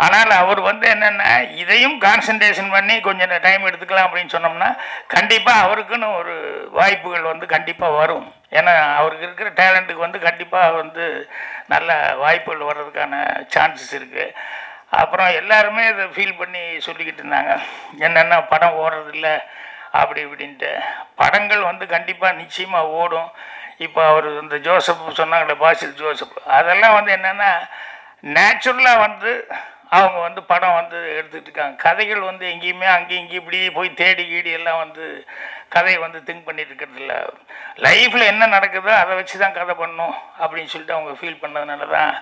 ஆனால் அவர் வந்து என்னென்னா இதையும் கான்சன்ட்ரேஷன் பண்ணி கொஞ்சம் டைம் எடுத்துக்கலாம் அப்படின்னு சொன்னோம்னா கண்டிப்பாக அவருக்குன்னு ஒரு வாய்ப்புகள் வந்து கண்டிப்பாக வரும். ஏன்னா அவருக்கு இருக்கிற டேலண்ட்டுக்கு வந்து கண்டிப்பாக வந்து நல்ல வாய்ப்புகள் வர்றதுக்கான சான்சஸ் இருக்குது. அப்புறம் எல்லாருமே இதை ஃபீல் பண்ணி சொல்லிக்கிட்டு இருந்தாங்க, என்னென்னா படம் ஓடுறதில்ல அப்படி இப்படின்ட்டு. படங்கள் வந்து கண்டிப்பாக நிச்சயமாக ஓடும். இப்போ அவர் இந்த ஜோசப் சொன்னாங்களே, பாசில் ஜோசப், அதெல்லாம் வந்து என்னென்னா நேச்சுரலாக வந்து அவங்க வந்து படம் வந்து எடுத்துகிட்டு இருக்காங்க. கதைகள் வந்து எங்கேயுமே அங்கேயும் இங்கேயும் இப்படி போய் தேடி கீடி எல்லாம் வந்து கதையை வந்து திங்க் பண்ணிட்டு இருக்கிறது இல்லை. லைஃப்பில் என்ன நடக்குதோ அதை வச்சு தான் கதை பண்ணணும் அப்படின்னு சொல்லிட்டு அவங்க ஃபீல் பண்ணதுனால தான்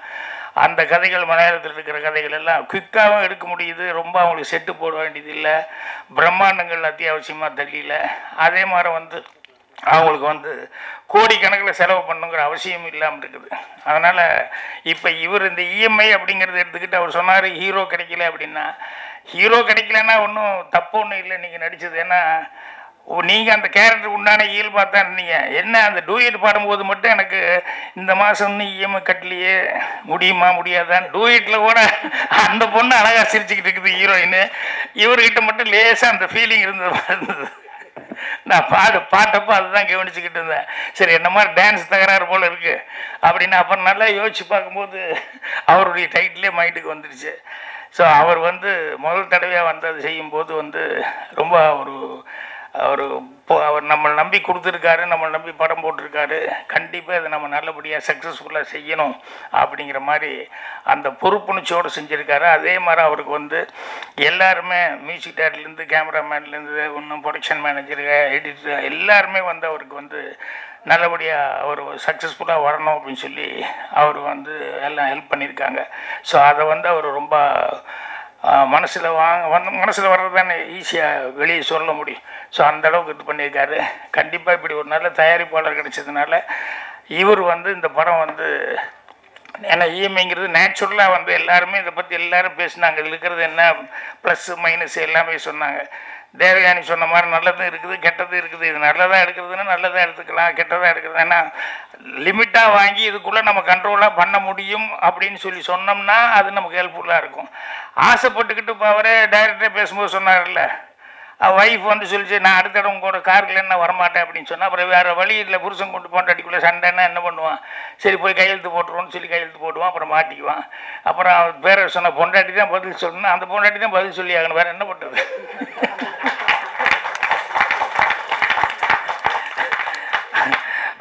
அந்த கதைகள் மலையாளத்தில் இருக்கிற கதைகள் எல்லாம் குயிக்காகவும் எடுக்க முடியுது. ரொம்ப அவங்களுக்கு செட்டு போட வேண்டியது இல்லை, பிரம்மாண்டங்கள் அத்தியாவசியமாக தெரியல. அதே மாதிரி வந்து அவங்களுக்கு வந்து கோடிக்கணக்கில் செலவு பண்ணுங்கிற அவசியம் இல்லாமல் இருக்குது. அதனால் இப்போ இவர் இந்த இஎம்ஐ அப்படிங்கிறத எடுத்துக்கிட்டு அவர் சொன்னார் ஹீரோ கிடைக்கல அப்படின்னா, ஹீரோ கிடைக்கலன்னா ஒன்றும் தப்பு ஒன்றும் இல்லை நீங்கள் நடித்தது. ஏன்னா நீங்கள் அந்த கேரக்டருக்கு உண்டான இயல்பாக தான் இருந்தீங்க. என்ன அந்த டூயட் பாடும்போது மட்டும் எனக்கு இந்த மாதம் நீ இஎம்ஐ கட்டலையே, முடியுமா முடியாதான், டூயட்டில் கூட அந்த பொண்ணு அழகாக சிரிச்சுக்கிட்டு இருக்குது ஹீரோயின், இவர்கிட்ட மட்டும் லேசாக அந்த ஃபீலிங் இருந்தது. நான் பாட்டப்போ அதுதான் கவனிச்சுக்கிட்டு இருந்தேன். சரி என்ன மாதிரி டான்ஸ் தகராறு போல் இருக்குது அப்படின்னு அப்புறம் நல்லா யோசிச்சு பார்க்கும்போது அவருடைய டைட்டிலே மைண்டுக்கு வந்துடுச்சு. ஸோ அவர் வந்து முதல் தடவையாக வந்து அது செய்யும்போது ரொம்ப அவர் நம்மளை நம்பி கொடுத்துருக்காரு, நம்மளை நம்பி படம் போட்டிருக்காரு. கண்டிப்பாக இதை நம்ம நல்லபடியாக சக்ஸஸ்ஃபுல்லாக செய்யணும் அப்படிங்கிற மாதிரி அந்த பொறுப்புணர்ச்சியோடு செஞ்சுருக்காரு. அதே மாதிரி அவருக்கு எல்லாருமே மியூசிக் டேரக்டர்லேருந்து கேமராமேன்லேருந்து ஒன்றும் ப்ரொடக்ஷன் மேனேஜரு எடிட்டர் எல்லாருமே அவருக்கு நல்லபடியாக அவர் சக்ஸஸ்ஃபுல்லாக வரணும் அப்படின்னு சொல்லி அவர் எல்லாம் ஹெல்ப் பண்ணியிருக்காங்க. ஸோ அதை அவர் ரொம்ப மனசில் வர்றது தானே ஈஸியாக வெளியே சொல்ல முடியும். ஸோ அந்தளவுக்கு இது பண்ணியிருக்காரு. கண்டிப்பாக இப்படி ஒரு நல்ல தயாரிப்பாளர் கிடைச்சதுனால இவர் இந்த படம் ஏன்னா இஎம்ஐங்கிறது நேச்சுரலாக எல்லாருமே இதை பற்றி எல்லோரும் பேசினாங்க. இதில் இருக்கிறது என்ன ப்ளஸ்ஸு மைனஸ் எல்லாமே சொன்னாங்க. தேவயானி சொன்ன மாதிரி நல்லதும் இருக்குது கெட்டதும் இருக்குது. இது நல்லதாக எடுக்கிறதுன்னா நல்லதாக எடுத்துக்கலாம், கெட்டதாக எடுக்கிறது ஏன்னா லிமிட்டாக வாங்கி இதுக்குள்ளே நம்ம கண்ட்ரோலாக பண்ண முடியும் அப்படின்னு சொன்னோம்னா அது நமக்கு ஹெல்ப்ஃபுல்லாக இருக்கும். ஆசைப்பட்டுக்கிட்டு இப்போ அவரே டைரக்டரே பேசும்போது சொன்னார்ல, ஒய்ஃப் சொல்லிச்சு நான் அடுத்த இடம் கூட காருக்குள்ள என்ன வரமாட்டேன் அப்படின்னு சொன்னால் அப்புறம் வேறு வழி இல்லை, புருஷன் கொண்டு பொண்டாட்டிக்குள்ளே சண்டைன்னா என்ன பண்ணுவான், சரி போய் கையெழுத்து போட்டுருவோன்னு சொல்லி கையெழுத்து போடுவான், அப்புறம் மாட்டிக்குவான். அப்புறம் அவர் பேரை சொன்ன பொண்டாட்டி தான் பதில் சொல்லணும், அந்த பொண்டாட்டி தான் பதில் சொல்லி ஆகணும், வேறு என்ன பண்ணுறது.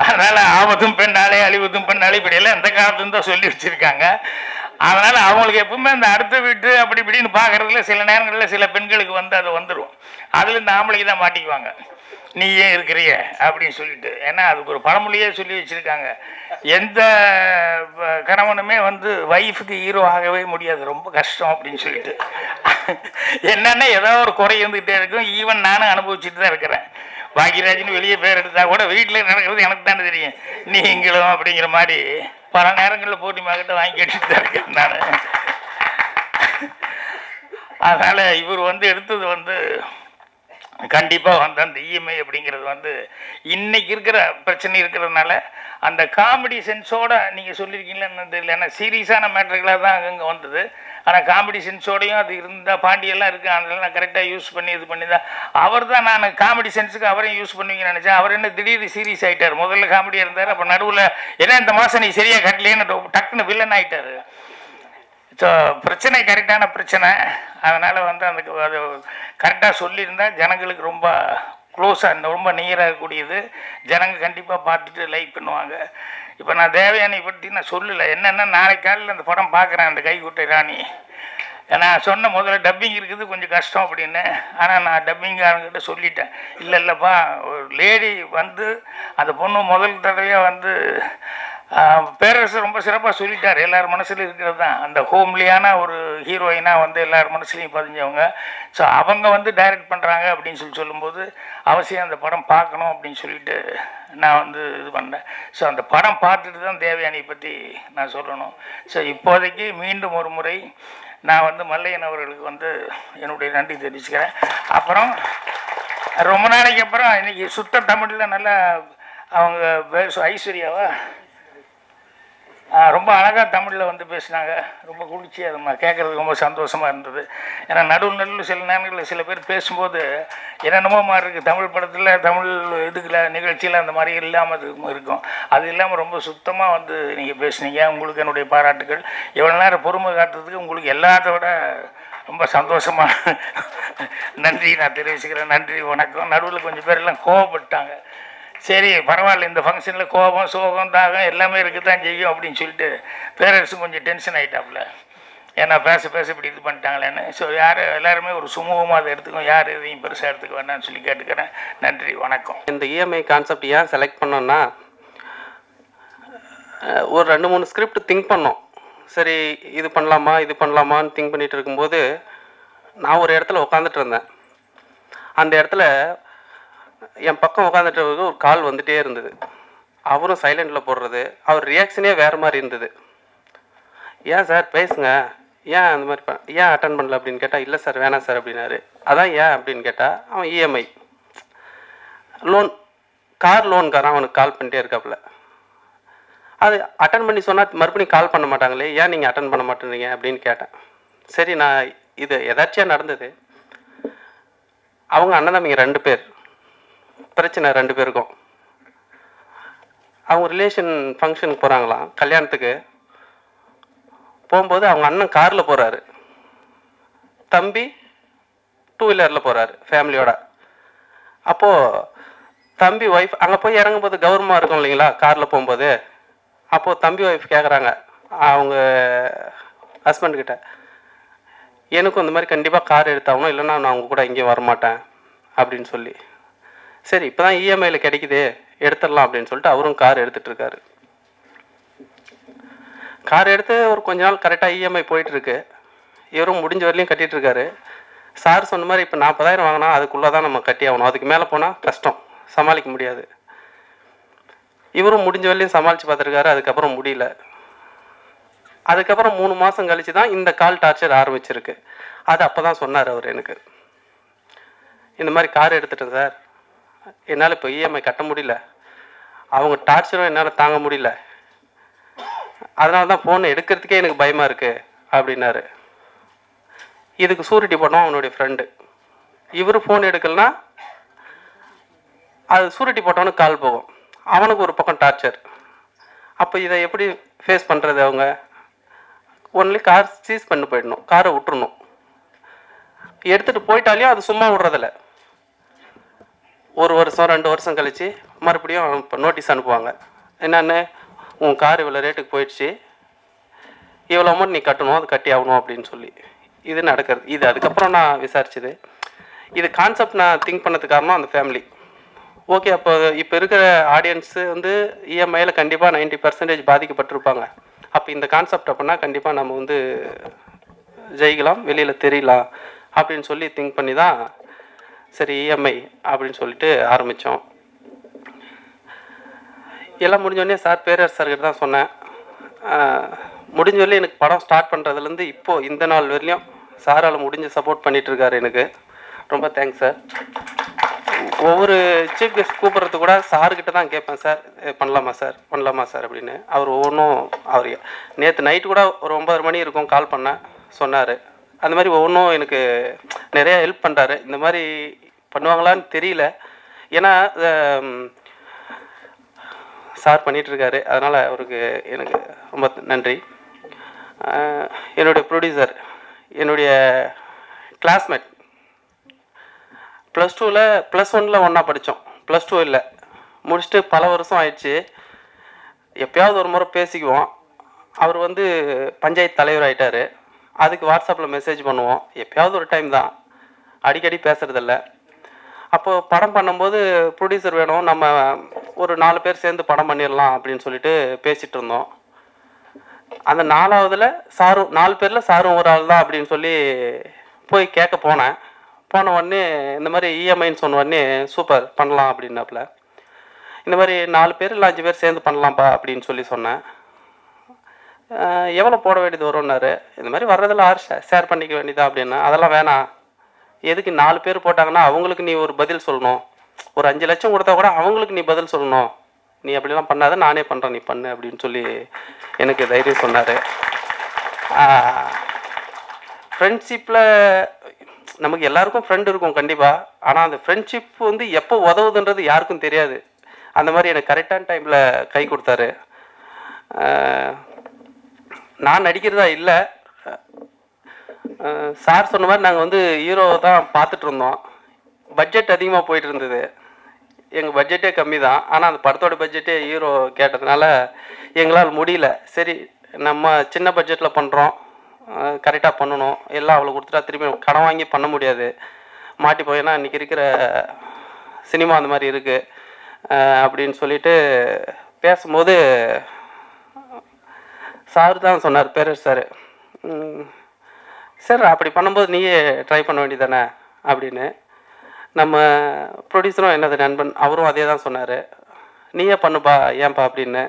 அதனால் ஆபத்தும் பெண்ணாலே அழிவதும் பெண்ணாலே இப்படியெல்லாம் எந்த காலத்துன்னு தான் சொல்லி வச்சுருக்காங்க. அதனால் அவங்களுக்கு எப்பவுமே அந்த அடுத்த வீட்டு அப்படி இப்படின்னு பார்க்குறதுல சில நேரங்களில் சில பெண்களுக்கு அது வந்துடும். அதில் இந்த ஆம்பளைக்கு தான் மாட்டிக்குவாங்க, நீ ஏன் இருக்கிறிய அப்படின்னு சொல்லிட்டு. ஏன்னா அதுக்கு ஒரு பழமொழியே சொல்லி வச்சுருக்காங்க, எந்த கணவனுமே ஒய்ஃபுக்கு ஹீரோ ஆகவே முடியாது, ரொம்ப கஷ்டம் அப்படின்னு சொல்லிட்டு. என்னென்னா ஏதோ ஒரு குறை இருந்துகிட்டே இருக்கும். ஈவன் நானும் அனுபவிச்சுட்டு தான் இருக்கிறேன். பாக்யராஜ்னு வெளியே பேர் எடுத்தால் கூட வீட்டில் நடக்கிறது எனக்கு தானே தெரியும், நீங்களும் அப்படிங்கிற மாதிரி பல நேரங்களில் போட்டி மகிட்ட வாங்கி கேட்டுட்டு தான் இருக்கேன் நான். அதனால் இவர் எடுத்தது கண்டிப்பாக அந்த இஎம்ஐ அப்படிங்கிறது இன்னைக்கு இருக்கிற பிரச்சனை இருக்கிறதுனால அந்த காமெடி சென்ஸோட நீங்கள் சொல்லியிருக்கீங்களேன்னு தெரியல. ஏன்னா சீரியஸான மேட்டர்களாக தான் அங்கங்கே வந்தது. ஆனால் காமெடி சென்ஸோடையும் அது இருந்தால் பாண்டியெல்லாம் இருக்குது, அதெல்லாம் நான் கரெக்டாக யூஸ் பண்ணி இது பண்ணி தான் அவர் தான் நான் காமெடி சென்ஸுக்கு அவரையும் யூஸ் பண்ணுவீங்கன்னு நினச்சேன். அவர் என்ன திடீர்னு சீரியஸ் ஆகிட்டார். முதல்ல காமெடியாக இருந்தார், அப்போ நடுவில் ஏன்னா இந்த மாதம் நீ சரியாக கட்டலேன்னு டக்குன்னு வில்லன் ஆகிட்டார். ஸோ பிரச்சனை கரெக்டான பிரச்சனை. அதனால் அந்த அது கரெக்டாக சொல்லியிருந்தால் ஜனங்களுக்கு ரொம்ப க்ளோஸாக ரொம்ப நியராக இருக்கக்கூடியது. ஜனங்க கண்டிப்பாக பார்த்துட்டு லைக் பண்ணுவாங்க. இப்போ நான் தேவயானி பற்றி நான் சொல்லலை. என்னென்னா நாளைக்கு காலையில் அந்த படம் பார்க்குறேன், அந்த கைக்குட்டை ராணி. ஏன்னா சொன்ன முதல்ல டப்பிங் இருக்குது கொஞ்சம் கஷ்டம் அப்படின்னு. ஆனால் நான் டப்பிங்காரங்கிட்ட சொல்லிட்டேன், இல்லைப்பா ஒரு லேடி அந்த பொண்ணு முதல் தடவையாக பேரரசு ரொம்ப சிறப்பாக சொல்லிட்டார். எல்லார் மனசுலையும் இருக்கிறது தான் அந்த ஹோம்லியான ஒரு ஹீரோயினாக எல்லார் மனசுலையும் பதிஞ்சவங்க. ஸோ அவங்க டைரக்ட் பண்ணுறாங்க அப்படின்னு சொல்லும்போது அவசியம் அந்த படம் பார்க்கணும் அப்படின்னு சொல்லிட்டு நான் இது பண்ணேன். ஸோ அந்த படம் பார்த்துட்டு தான் தேவயானியை பற்றி நான் சொல்லணும். ஸோ இப்போதைக்கு மீண்டும் ஒரு முறை நான் மல்லையன் அவர்களுக்கு என்னுடைய நன்றி தெரிவிச்சுக்கிறேன். அப்புறம் ரொம்ப நாளைக்கு அப்புறம் இன்றைக்கி சுத்த தமிழில் நல்லா அவங்க ஐஸ்வர்யாவா ரொம்ப அழகாக தமிழில் பேசினாங்க. ரொம்ப குளிர்ச்சியாக அது கேட்குறதுக்கு ரொம்ப சந்தோஷமாக இருந்தது. ஏன்னா நடுவில் சில நேரங்களில் சில பேர் பேசும்போது என்னென்னமோ மாதிரி இருக்குது. தமிழ் படத்தில் தமிழ் இதுக்குள்ள நிகழ்ச்சியில் அந்த மாதிரி இல்லாமல் இருக்கும். அது இல்லாமல் ரொம்ப சுத்தமாக நீங்கள் பேசுனீங்க. உங்களுக்கு என்னுடைய பாராட்டுகள். எவ்வளோ நேரம் பொறுமை காட்டுறதுக்கு உங்களுக்கு எல்லாத்தோட ரொம்ப சந்தோஷமாக நன்றி நான் தெரிவிச்சுக்கிறேன். நன்றி, வணக்கம். நடுவில் கொஞ்சம் பேர் எல்லாம் கோவப்பட்டாங்க. சரி பரவாயில்ல, இந்த ஃபங்க்ஷனில் கோபம் சோகம் தாகம் எல்லாமே இருக்குது தான் செய்யும் அப்படின்னு சொல்லிட்டு பேரரசும் கொஞ்சம் டென்ஷன் ஆகிட்டாப்புல. ஏன்னா பேச இப்படி இது பண்ணிட்டாங்களேன்னு. ஸோ எல்லாருமே ஒரு சுமூகமாக அதை எடுத்துக்கும், யார் இதையும் பெருசாக எடுத்துக்க வேண்டாம்னு சொல்லி கேட்டுக்கிறேன். நன்றி, வணக்கம். இந்த இஎம்ஐ கான்செப்ட் ஏன் செலக்ட் பண்ணோன்னா, ஒரு 2-3 ஸ்கிரிப்ட் திங்க் பண்ணோம். சரி இது பண்ணலாமான்னு திங்க் பண்ணிகிட்டு இருக்கும்போது நான் ஒரு இடத்துல உட்காந்துட்டு இருந்தேன். அந்த இடத்துல என் பக்கம் உட்காந்துட்டு ஒரு கால் வந்துகிட்டே இருந்தது. அவரும் சைலண்டில் போடுறது, அவர் ரியாக்ஷனே வேறு மாதிரி இருந்தது. ஏன் சார் பேசுங்க, ஏன் அந்த மாதிரி ஏன் அட்டன் பண்ணல அப்படின்னு கேட்டால், இல்லை சார் வேணாம் சார் அப்படின்னாரு. அதான் ஏன் அப்படின்னு கேட்டால், அவன் இஎம்ஐ லோன், கார் லோன்காரன் அவனுக்கு கால் பண்ணிட்டே இருக்காப்புல. அது அட்டன் பண்ணி சொன்னால் மறுபடியும் கால் பண்ண மாட்டாங்களே, ஏன் நீங்கள் அட்டன் பண்ண மாட்டேறீங்க அப்படின்னு கேட்டேன். சரி, நான் இது எதாச்சியாக நடந்தது. அவங்க அண்ணன் தம்பிங்க 2 பேர், பிரச்சனை 2 பேருக்கும். அவங்க ரிலேஷன் ஃபங்க்ஷனுக்கு போகிறாங்களாம், கல்யாணத்துக்கு. போகும்போது அவங்க அண்ணன் காரில் போகிறாரு, தம்பி 2 வீலரில் போகிறாரு ஃபேமிலியோட. அப்போது தம்பி ஒய்ஃப் அங்கே போய் இறங்கும்போது கௌரவமாக இருக்கும் இல்லைங்களா காரில் போகும்போது. அப்போது தம்பி ஒய்ஃப் கேட்குறாங்க அவங்க ஹஸ்பண்ட்கிட்ட, எனக்கும் இந்த மாதிரி கண்டிப்பாக கார் எடுத்தாகணும், இல்லைன்னா நான் அவங்க கூட எங்கேயும் வரமாட்டேன் அப்படின்னு சொல்லி. சரி, இப்போ தான் இஎம்ஐயில் கிடைக்குது எடுத்துடலாம் அப்படின்னு சொல்லிட்டு அவரும் கார் எடுத்துகிட்ருக்காரு. கார் எடுத்து ஒரு கொஞ்ச நாள் கரெக்டாக இஎம்ஐ போயிட்டுருக்கு. இவரும் முடிஞ்ச வரலையும் கட்டிகிட்ருக்காரு. சார் சொன்ன மாதிரி இப்போ 40,000 வாங்கினா அதுக்குள்ளே தான் நம்ம கட்டி ஆகணும், அதுக்கு மேலே போனால் கஷ்டம், சமாளிக்க முடியாது. இவரும் முடிஞ்ச வரலையும் சமாளித்து பார்த்துருக்காரு, அதுக்கப்புறம் முடியல. அதுக்கப்புறம் 3 மாதம் கழித்து தான் இந்த கால் டார்ச்சர் ஆரம்பிச்சிருக்கு. அது அப்போ தான் சொன்னார் அவர் எனக்கு, இந்த மாதிரி கார் எடுத்துட்டேன் சார், என்னால் இப்போ இஎம்ஐ கட்ட முடியல, அவங்க டார்ச்சரும் என்னால் தாங்க முடியல, அதனால தான் ஃபோன் எடுக்கிறதுக்கே எனக்கு பயமாக இருக்குது அப்படின்னாரு. இதுக்கு சூரிட்டி போட்டோம் அவனுடைய ஃப்ரெண்டு. இவர் ஃபோன் எடுக்கலனா அது சூரிட்டி போட்டவனுக்கு கால் போகும், அவனுக்கு ஒரு பக்கம் டார்ச்சர். அப்போ இதை எப்படி ஃபேஸ் பண்ணுறது? அவங்க ஒன்லி கார் சீஸ் பண்ணி போயிடணும், காரை விட்டுறணும். எடுத்துகிட்டு போயிட்டாலையும் அது சும்மா விடுறதில்ல. 1 வருஷம் 2 வருஷம் கழித்து மறுபடியும் இப்போ நோட்டீஸ் அனுப்புவாங்க, என்னென்னு உன் கார் இவ்வளோ ரேட்டுக்கு போயிடுச்சு, இவ்வளோ அமௌண்ட் நீ கட்டணும், அது கட்டி ஆகணும் அப்படின்னு சொல்லி. இது நடக்கிறது. இது அதுக்கப்புறம் நான் விசாரிச்சது. இது கான்செப்ட் நான் திங்க் பண்ணதுக்கு காரணம் அந்த ஃபேமிலி. ஓகே, அப்போ இப்போ இருக்கிற ஆடியன்ஸு வந்து இஎம்ஐயில் கண்டிப்பாக 90% பாதிக்கப்பட்டிருப்பாங்க. அப்போ இந்த கான்செப்ட் அப்படின்னா கண்டிப்பாக நம்ம வந்து ஜெயிக்கலாம், வெளியில் தெரியலாம் அப்படின்னு சொல்லி திங்க் பண்ணி தான் சரி இஎம்ஐ அப்படின்னு சொல்லிட்டு ஆரம்பித்தோம். எல்லாம் முடிஞ்சோடனே சார் பேரரசு சார்கிட்ட தான் சொன்னேன். முடிஞ்ச வரலையும் எனக்கு படம் ஸ்டார்ட் பண்ணுறதுலேருந்து இப்போது இந்த நாள் வரலையும் சாரால் முடிஞ்ச சப்போர்ட் பண்ணிகிட்ருக்காரு எனக்கு. ரொம்ப தேங்க்ஸ் சார். ஒவ்வொரு சீஃப் கெஸ்ட் கூப்பிட்றது கூட சார்கிட்ட தான் கேட்பேன், சார் பண்ணலாமா சார் பண்ணலாமா சார் அப்படின்னு. அவர் ஒவ்வொன்றும் அவர் நேற்று நைட்டு கூட ஒரு 9 மணி இருக்கும் கால் பண்ண சொன்னார். அந்த மாதிரி ஒவ்வொன்றும் எனக்கு நிறையா ஹெல்ப் பண்ணுறாரு. இந்த மாதிரி பண்ணுவாங்களான்னு தெரியல, ஏன்னா சார் பண்ணிகிட்ருக்காரு, அதனால் அவருக்கு எனக்கு ரொம்ப நன்றி. என்னுடைய ப்ரொடியூசர், என்னுடைய கிளாஸ்மேட், +2ல் +1ல் ஒன்றா படித்தோம், +2 இல்லை, முடிச்சுட்டு பல வருஷம் ஆயிடுச்சு. எப்போயாவது ஒரு முறை பேசிக்குவோம். அவர் வந்து பஞ்சாயத்து தலைவர் ஆகிட்டார். அதுக்கு வாட்ஸ்அப்பில் மெசேஜ் பண்ணுவோம், எப்போயாவது ஒரு டைம் தான், அடிக்கடி பேசுகிறதில்ல. அப்போது படம் பண்ணும்போது ப்ரொடியூசர் வேணும், நம்ம ஒரு 4 பேர் சேர்ந்து படம் பண்ணிடலாம் அப்படின்னு சொல்லிட்டு பேசிகிட்டு இருந்தோம். அந்த 4வதுல சாரும் 4 பேரில் சாரும் ஒரு ஆள் தான் அப்படின்னு சொல்லி போய் கேட்க போனேன். போன உடனே இந்த மாதிரி இஎம்ஐன்னு சொன்ன உடனே சூப்பர் பண்ணலாம் அப்படின்னாப்புல. இந்த மாதிரி 4 பேர் இல்லை 5 பேர் சேர்ந்து பண்ணலாம்ப்பா அப்படின்னு சொல்லி சொன்னேன். எவ்வளோ போட வேண்டியது வரும்னாரு. இந்த மாதிரி வர்றதில் ஷேர் பண்ணிக்க வேண்டியதா அப்படின்னா, அதெல்லாம் வேணாம், எதுக்கு 4 பேர் போட்டாங்கன்னா அவங்களுக்கு நீ ஒரு பதில் சொல்லணும், ஒரு 5 லட்சம் கொடுத்தா கூட அவங்களுக்கு நீ பதில் சொல்லணும், நீ அப்படிலாம் பண்ணாத, நானே பண்ணுறேன், நீ பண்ணு அப்படின்னு சொல்லி எனக்கு தைரியம் சொன்னார். ஃப்ரெண்ட்ஷிப்பில் நமக்கு எல்லாருக்கும் ஃப்ரெண்டு இருக்கும் கண்டிப்பாக, ஆனால் அந்த ஃப்ரெண்ட்ஷிப் வந்து எப்போ உதவுதுன்றது யாருக்கும் தெரியாது. அந்த மாதிரி எனக்கு கரெக்டான டைமில் கை கொடுத்தாரு. நான் நடிக்கிறதா இல்லை, சார் சொன்ன மாதிரி நாங்கள் வந்து ஹீரோ தான் பார்த்துட்டு இருந்தோம். பட்ஜெட் அதிகமாக போயிட்டு இருந்தது, எங்கள் பட்ஜெட்டே கம்மி தான், ஆனால் அந்த படத்தோட பட்ஜெட்டே ஹீரோ கேட்டதுனால எங்களால் முடியல. சரி, நம்ம சின்ன பட்ஜெட்டில் பண்ணுறோம், கரெக்டாக பண்ணணும், எல்லாம் அவ்வளோ கொடுத்துட்டா திரும்பி கடன் வாங்கி பண்ண முடியாது, மாட்டி போயின்னா இன்றைக்கி இருக்கிற சினிமா அந்த மாதிரி இருக்குது அப்படின்னு சொல்லிட்டு பேசும்போது சார் தான் சொன்னார், பேரரசு சார், சார் அப்படி பண்ணும்போது நீயே ட்ரை பண்ண வேண்டியதானே அப்படின்னு. நம்ம ப்ரொடியூசரும் என்னது நண்பன், அவரும் அதே தான் சொன்னார், நீயே பண்ணுப்பா ஏன்பா அப்படின்னு.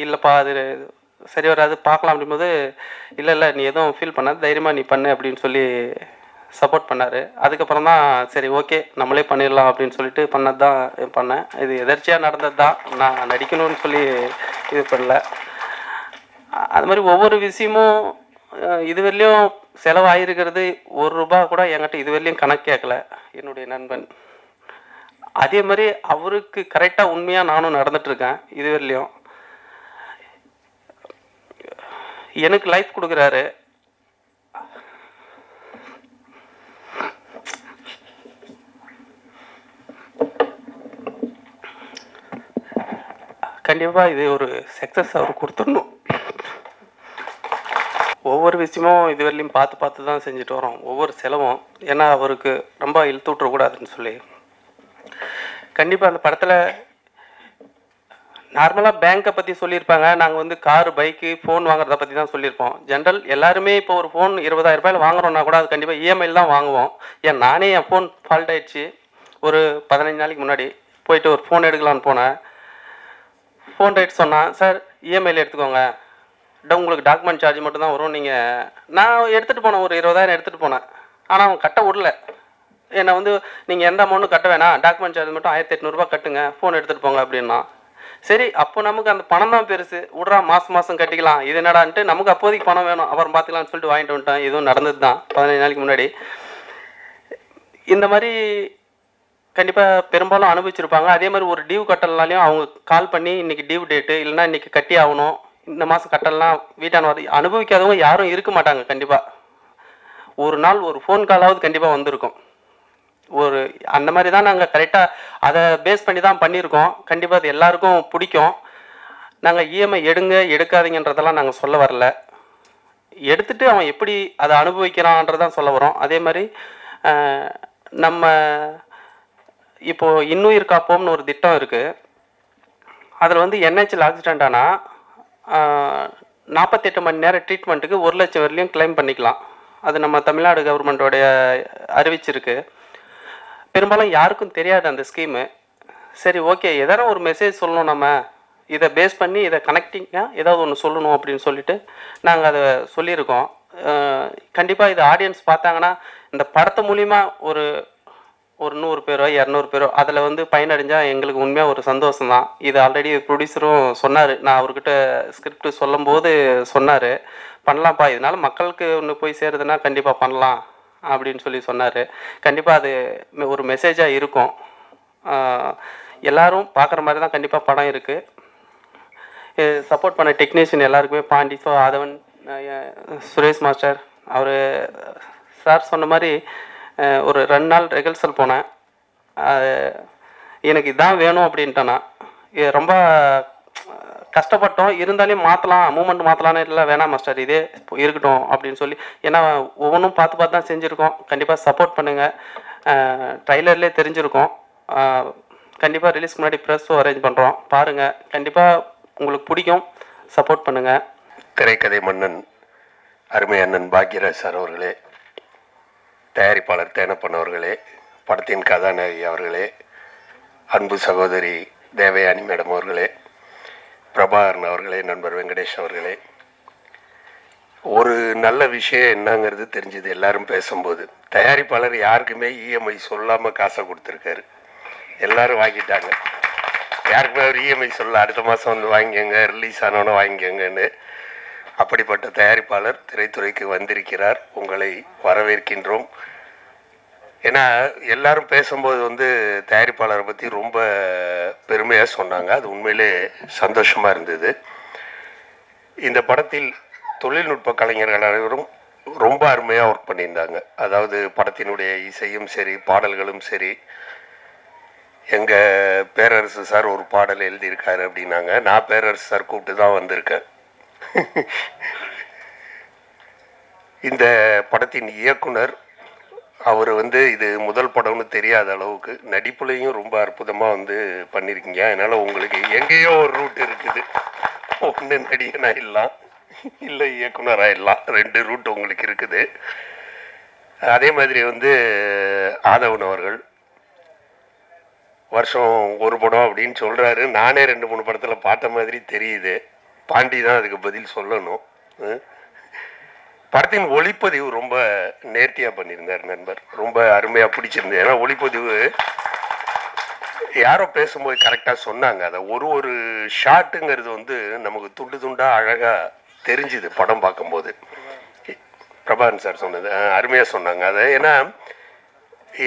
இல்லைப்பா அது சரி வராது பார்க்கலாம் அப்படிங்கும்போது, இல்லை இல்லை நீ எதுவும் ஃபீல் பண்ணாத, தைரியமாக நீ பண்ணு அப்படின்னு சொல்லி சப்போர்ட் பண்ணார். அதுக்கப்புறம் தான் சரி ஓகே நம்மளே பண்ணிடலாம் அப்படின்னு சொல்லிட்டு பண்ணது தான் பண்ணேன். இது எதர்ச்சியாக நடந்தது தான், நான் நடிக்கணும்னு சொல்லி இது பண்ணல. அது மாதிரி ஒவ்வொரு விஷயமும் இதுவரையிலையும் செலவாயிருக்கிறது ₹1 கூட என்கிட்ட இதுவரையிலையும் கணக்கு கேட்கல என்னுடைய நண்பன். அதே மாதிரி அவருக்கு கரெக்டாக உண்மையாக நானும் நடந்துட்டுருக்கேன். இதுவரையிலையும் எனக்கு லைஃப் கொடுக்குறாரு. கண்டிப்பாக இது ஒரு சக்ஸஸ் அவர் கொடுத்துடணும். ஒவ்வொரு விஷயமும் இதுவரையிலையும் பார்த்து பார்த்து தான் செஞ்சுட்டு வரோம், ஒவ்வொரு செலவும். ஏன்னா அவருக்கு ரொம்ப இழுத்து விட்றக்கூடாதுன்னு சொல்லி. கண்டிப்பாக அந்த படத்தில் நார்மலாக பேங்க்கை பற்றி சொல்லியிருப்பாங்க, நாங்கள் வந்து காரு பைக்கு ஃபோன் வாங்குறத பற்றி தான் சொல்லியிருப்போம். ஜென்ரல் எல்லாருமே இப்போ ஒரு ஃபோன் 20,000 வாங்குறோன்னா கூட அது கண்டிப்பாக இஎம்ஐயில் தான் வாங்குவோம். ஏன் நானே என் ஃபோன் ஃபால்ட் ஆகிடுச்சு ஒரு 15 நாளைக்கு முன்னாடி. போயிட்டு ஒரு ஃபோன் எடுக்கலான்னு போனேன். ஃபோன் ரேட் சொன்னான், சார் இஎம்ஐயில் எடுத்துக்கோங்க, உங்களுக்கு டாக்குமெண்ட் சார்ஜ் மட்டும் தான் வரும். நான் எடுத்துகிட்டு போனேன், ஒரு 20,000 எடுத்துகிட்டு போனேன். ஆனால் அவன் கட்ட விடல. என்னை வந்து நீங்கள் எந்த அமௌண்ட்டும் கட்ட வேணாம், டாக்குமெண்ட் சார்ஜ் மட்டும் ₹1,800 கட்டுங்க, ஃபோன் எடுத்துகிட்டு போங்க அப்படின்னா. சரி அப்போ நமக்கு அந்த பணம் தான் பெருசு, விட்றா மாதம் கட்டிக்கலாம், இது என்னடான்ட்டு நமக்கு அப்போதைக்கு பணம் வேணும், அப்புறம் பார்த்துக்கலாம்னு சொல்லிட்டு வாங்கிட்டு வந்துட்டேன். இதுவும் நடந்தது தான் 15 நாளைக்கு முன்னாடி. இந்த மாதிரி கண்டிப்பாக பெரும்பாலும் அனுபவிச்சிருப்பாங்க. அதே மாதிரி ஒரு டியூ கட்டலனாலையும் அவங்க கால் பண்ணி இன்றைக்கி டியூ டேட்டு, இல்லைனா இன்றைக்கி கட்டி ஆகணும், இந்த மாதம் கட்டலாம், வீட்டான அனுபவிக்காதவங்க யாரும் இருக்க மாட்டாங்க. கண்டிப்பாக ஒரு நாள் ஒரு ஃபோன் காலாவது கண்டிப்பாக வந்திருக்கும். ஒரு அந்த மாதிரி தான் நாங்கள் கரெக்டாக அதை பேஸ் பண்ணி தான் பண்ணியிருக்கோம். கண்டிப்பாக அது எல்லாருக்கும் பிடிக்கும். நாங்கள் இஎம்ஐ எடுங்க எடுக்காதீங்கன்றதெல்லாம் நாங்கள் சொல்ல வரல, எடுத்துகிட்டு அவன் எப்படி அதை அனுபவிக்கிறான்றதான் சொல்ல வரோம். அதே மாதிரி நம்ம இப்போது இன்னுயிர் காப்போம்னு ஒரு திட்டம் இருக்குது. அதில் வந்து என்ஹெச்சில் ஆக்சிடென்ட் ஆனால் 48 மணி நேரம் ட்ரீட்மெண்ட்டுக்கு 1 லட்சம் வரையிலையும் கிளைம் பண்ணிக்கலாம். அது நம்ம தமிழ்நாடு கவர்மெண்ட்டோடைய அறிவிச்சிருக்கு. பெரும்பாலும் யாருக்கும் தெரியாது அந்த ஸ்கீமு. சரி ஓகே, எதாவது ஒரு மெசேஜ் சொல்லணும், நம்ம இதை பேஸ் பண்ணி இதை கனெக்டிங்காக ஏதாவது ஒன்று சொல்லணும் அப்படின்னு சொல்லிட்டு நாங்கள் அதை சொல்லியிருக்கோம். கண்டிப்பாக இது ஆடியன்ஸ் பார்த்தாங்கன்னா இந்த படத்து மூலிமா ஒரு 100 பேரோ 200 பேரோ அதில் வந்து பயனடைஞ்சால் எங்களுக்கு உண்மையாக ஒரு சந்தோஷம் தான். இது ஆல்ரெடி ப்ரொடியூசரும் சொன்னார், நான் அவர்கிட்ட ஸ்கிரிப்ட் சொல்லும்போது சொன்னார், பண்ணலாம்ப்பா, இதனால் மக்களுக்கு ஒன்று போய் சேருதுன்னா கண்டிப்பாக பண்ணலாம் அப்படின்னு சொல்லி சொன்னார். கண்டிப்பாக அது ஒரு மெசேஜாக இருக்கும், எல்லோரும் பார்க்குற மாதிரி தான் கண்டிப்பாக படம் இருக்குது. சப்போர்ட் பண்ண டெக்னீஷியன் எல்லாருக்குமே, பாண்டி, ஆதவன், சுரேஷ் மாஸ்டர், அவர் சார் சொன்ன மாதிரி ஒரு 2 நாள் ரெகல்சல் போனேன். எனக்கு இதான் வேணும் அப்படின்ட்டேன்னா, ரொம்ப கஷ்டப்பட்டோம், இருந்தாலும் மாற்றலாம், மூமெண்ட் மாற்றலான்னு இல்லை, வேணாம் மாஸ்டர் இதே இருக்கட்டும் அப்படின்னு சொல்லி. ஏன்னா ஒவ்வொன்றும் பார்த்து பார்த்து தான் செஞ்சுருக்கோம். கண்டிப்பாக சப்போர்ட் பண்ணுங்கள். ட்ரைலர்லேயே தெரிஞ்சிருக்கோம். கண்டிப்பாக ரிலீஸ்க்கு முன்னாடி ப்ரெஸ்ஸும் அரேஞ்ச் பண்ணுறோம், பாருங்கள், கண்டிப்பாக உங்களுக்கு பிடிக்கும், சப்போர்ட் பண்ணுங்கள். திரைக்கதை மன்னன் அருமை அண்ணன் பாக்யராஜ் சார் அவர்களே, தயாரிப்பாளர் தேனப்பன் அவர்களே, படத்தின் கதாநாயகி அவர்களே, அன்பு சகோதரி தேவயானி மேடம் அவர்களே, பிரபாகரன் அவர்களே, நண்பர் வெங்கடேஷ் அவர்களே, ஒரு நல்ல விஷயம் என்னங்கிறது தெரிஞ்சது எல்லாரும் பேசும்போது. தயாரிப்பாளர் யாருக்குமே இஎம்ஐ சொல்லாமல் காசை கொடுத்துருக்காரு, எல்லாரும் வாங்கிட்டாங்க. யாருக்குமே அவர் இஎம்ஐ சொல்ல, அடுத்த மாதம் வந்து வாங்கிக்கோங்க, ரிலீஸ் ஆனோன்னு வாங்கிக்கோங்கன்னு. அப்படிப்பட்ட தயாரிப்பாளர் திரைத்துறைக்கு வந்திருக்கிறார், உங்களை வரவேற்கின்றோம். ஏன்னா எல்லாரும் பேசும்போது வந்து தயாரிப்பாளரை பற்றி ரொம்ப பெருமையாக சொன்னாங்க, அது உண்மையிலே சந்தோஷமாக இருந்தது. இந்த படத்தில் தொழில்நுட்ப கலைஞர்கள் அனைவரும் ரொம்ப அருமையாக ஒர்க் பண்ணியிருந்தாங்க. அதாவது படத்தினுடைய இசையும் சரி, பாடல்களும் சரி. எங்கள் பேரரசு சார் ஒரு பாடல் எழுதியிருக்காரு அப்படின்னாங்க, நான் பேரரசு சார் கூப்பிட்டு தான் வந்திருக்கேன். இந்த படத்தின் இயக்குனர் அவர் வந்து இது முதல் படம்னு தெரியாத அளவுக்கு நடிப்புலையும் ரொம்ப அற்புதமாக வந்து பண்ணியிருக்கீங்க. அதனால் உங்களுக்கு எங்கேயோ ஒரு ரூட் இருக்குது, ஒன்று நடிகனாயிடலாம், இல்லை இயக்குனராகிடலாம், 2 ரூட் உங்களுக்கு இருக்குது. அதே மாதிரி வந்து ஆதவன் அவர்கள் வருஷம் ஒரு படம் அப்படின்னு சொல்கிறாரு. நானே 2-3 படத்தில் பார்த்த மாதிரி தெரியுது. பாண்டி தான் அதுக்கு பதில் சொல்லணும். படத்தின் ஒளிப்பதிவு ரொம்ப நேர்த்தியாக பண்ணியிருந்தார் நண்பர், ரொம்ப அருமையாக பிடிச்சிருந்தது. ஏன்னா ஒளிப்பதிவு யாரோ பேசும்போது கரெக்டாக சொன்னாங்க, அதை ஒரு ஷாட்டுங்கிறது வந்து நமக்கு துண்டு துண்டாக அழகாக தெரிஞ்சுது படம் பார்க்கும்போது. பிரபாகரன் சார் சொன்னது அருமையாக சொன்னாங்க அதை. ஏன்னா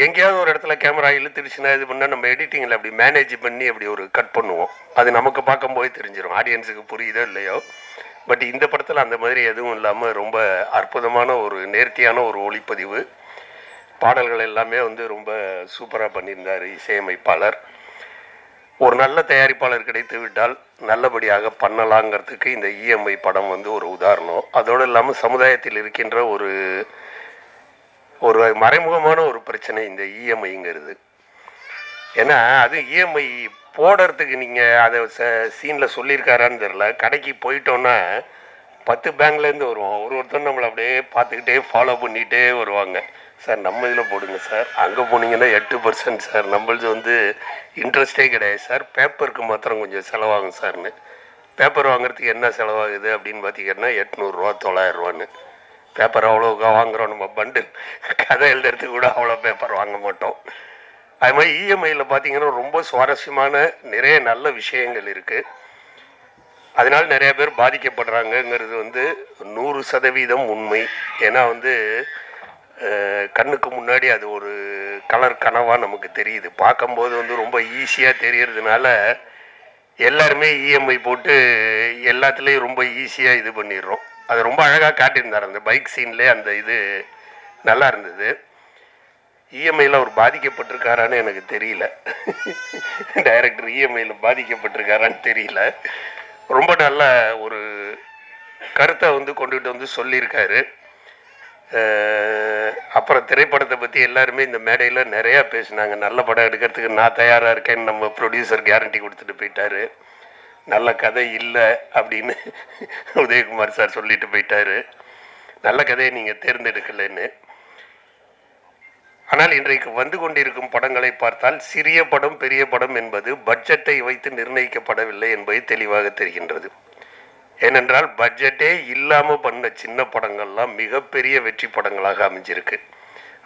எங்கேயாவது ஒரு இடத்துல கேமரா இழுத்துடுச்சுன்னா இது பண்ணால் நம்ம எடிட்டிங்கில் அப்படி மேனேஜ் பண்ணி அப்படி ஒரு கட் பண்ணுவோம், அது நமக்கு பார்க்கும்போது தெரிஞ்சிடும், ஆடியன்ஸுக்கு புரியுதோ இல்லையோ. பட் இந்த படத்தில் அந்த மாதிரி எதுவும் இல்லாமல் ரொம்ப அற்புதமான ஒரு நேர்த்தியான ஒரு ஒளிப்பதிவு, பாடல்கள் எல்லாமே வந்து ரொம்ப சூப்பராக பண்ணியிருந்தார் இசையமைப்பாளர். ஒரு நல்ல தயாரிப்பாளர் கிடைத்து விட்டால் நல்லபடியாக பண்ணலாங்கிறதுக்கு இந்த இஎம்ஐ படம் வந்து ஒரு உதாரணம். அதோடு இல்லாமல் சமுதாயத்தில் இருக்கின்ற ஒரு மறைமுகமான ஒரு பிரச்சனை இந்த இஎம்ஐங்கிறது. ஏன்னா அது இஎம்ஐ போடுறதுக்கு நீங்கள் அதை சீனில் சொல்லியிருக்காரான்னு தெரில, கடைக்கு போயிட்டோன்னா 10 பேங்க்லேருந்து வருவோம், ஒருத்தர் நம்மளை அப்படியே பார்த்துக்கிட்டே ஃபாலோ பண்ணிகிட்டே வருவாங்க. சார் நம்ம இதில் போடுங்க சார், அங்கே போனீங்கன்னா 8% சார், நம்மளது வந்து இன்ட்ரெஸ்டே கிடையாது சார், பேப்பருக்கு மாத்திரம் கொஞ்சம் செலவாகும் சார்னு. பேப்பர் வாங்குறதுக்கு என்ன செலவாகுது அப்படின்னு பார்த்தீங்கன்னா 800 900 பேப்பர் அவ்வளோக்கா வாங்குகிறோம். நம்ம பண்டில் கதை எழுதுறதுக்கு கூட அவ்வளோ பேப்பர் வாங்க மாட்டோம். அது மாதிரி இஎம்ஐயில் பார்த்தீங்கன்னா ரொம்ப சுவாரஸ்யமான நிறைய நல்ல விஷயங்கள் இருக்குது. அதனால் நிறைய பேர் பாதிக்கப்படுறாங்கங்கிறது வந்து 100% உண்மை. ஏன்னா வந்து கண்ணுக்கு முன்னாடி அது ஒரு கலர் கனவாக நமக்கு தெரியுது, பார்க்கும்போது வந்து ரொம்ப ஈஸியாக தெரியறதுனால எல்லாருமே இஎம்ஐ போட்டு எல்லாத்துலேயும் ரொம்ப ஈஸியாக இது பண்ணிடுறோம். அது ரொம்ப அழகாக காட்டியிருந்தார் அந்த பைக் சீன்லேயே, அந்த இது நல்லா இருந்தது. இஎம்ஐயில் அவர் பாதிக்கப்பட்டிருக்காரான்னு எனக்கு தெரியல, டைரக்டர் இஎம்ஐயில் பாதிக்கப்பட்டிருக்காரான்னு தெரியல. ரொம்ப நல்ல ஒரு கருத்தை வந்து கொண்டுகிட்டு வந்து சொல்லியிருக்காரு. அப்புறம் திரைப்படத்தை பற்றி எல்லாருமே இந்த மேடையில் நிறையா பேசினாங்க. நல்ல படம் எடுக்கிறதுக்கு நான் தயாராக இருக்கேன்னு நம்ம ப்ரொடியூசர் கேரண்டி கொடுத்துட்டு போயிட்டார். நல்ல கதை இல்லை அப்படின்னு உதயகுமார் சார் சொல்லிட்டு போயிட்டார், நல்ல கதையை நீங்கள் தேர்ந்தெடுக்கலைன்னு. ஆனால் இன்றைக்கு வந்து கொண்டிருக்கும் படங்களை பார்த்தால் சிறிய படம் பெரிய படம் என்பது பட்ஜெட்டை வைத்து நிர்ணயிக்கப்படவில்லை என்பது தெளிவாக தெரிகின்றது. ஏனென்றால் பட்ஜெட்டே இல்லாமல் பண்ண சின்ன படங்கள்லாம் மிகப்பெரிய வெற்றி படங்களாக அமைஞ்சிருக்கு.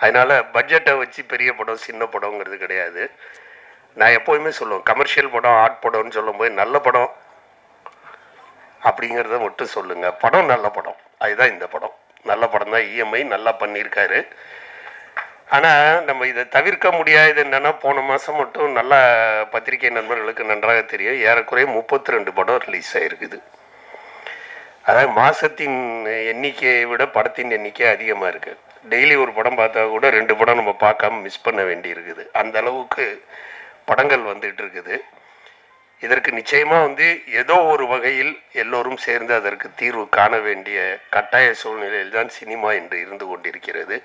அதனால் பட்ஜெட்டை வச்சு பெரிய படம் சின்ன படங்கிறது கிடையாது. நான் எப்போவுமே சொல்லுவேன், கமர்ஷியல் படம் ஆர்ட் படம்னு சொல்லும்போது நல்ல படம் அப்படிங்கிறத மட்டும் சொல்லுங்கள். படம் நல்ல படம், அதுதான் இந்த படம் நல்ல படம் தான். இஎம்ஐ நல்லா பண்ணியிருக்காரு. ஆனால் நம்ம இதை தவிர்க்க முடியாது. என்னென்னா போன மாதம் மட்டும் நல்லா பத்திரிகை நண்பர்களுக்கு நன்றாக தெரியும், ஏறக்குறைய 32 படம் ரிலீஸ் ஆகிருக்குது. அதாவது மாதத்தின் எண்ணிக்கையை விட படத்தின் எண்ணிக்கை அதிகமாக இருக்குது. டெய்லி ஒரு படம் பார்த்தா கூட 2 படம் நம்ம பார்க்காம மிஸ் பண்ண வேண்டி இருக்குது. அந்த அளவுக்கு படங்கள் வந்துகிட்டு இருக்குது. இதற்கு நிச்சயமாக வந்து ஏதோ ஒரு வகையில் எல்லோரும் சேர்ந்து அதற்கு தீர்வு காண வேண்டிய கட்டாய சூழ்நிலையில் தான் சினிமா என்று இருந்து கொண்டிருக்கிறது.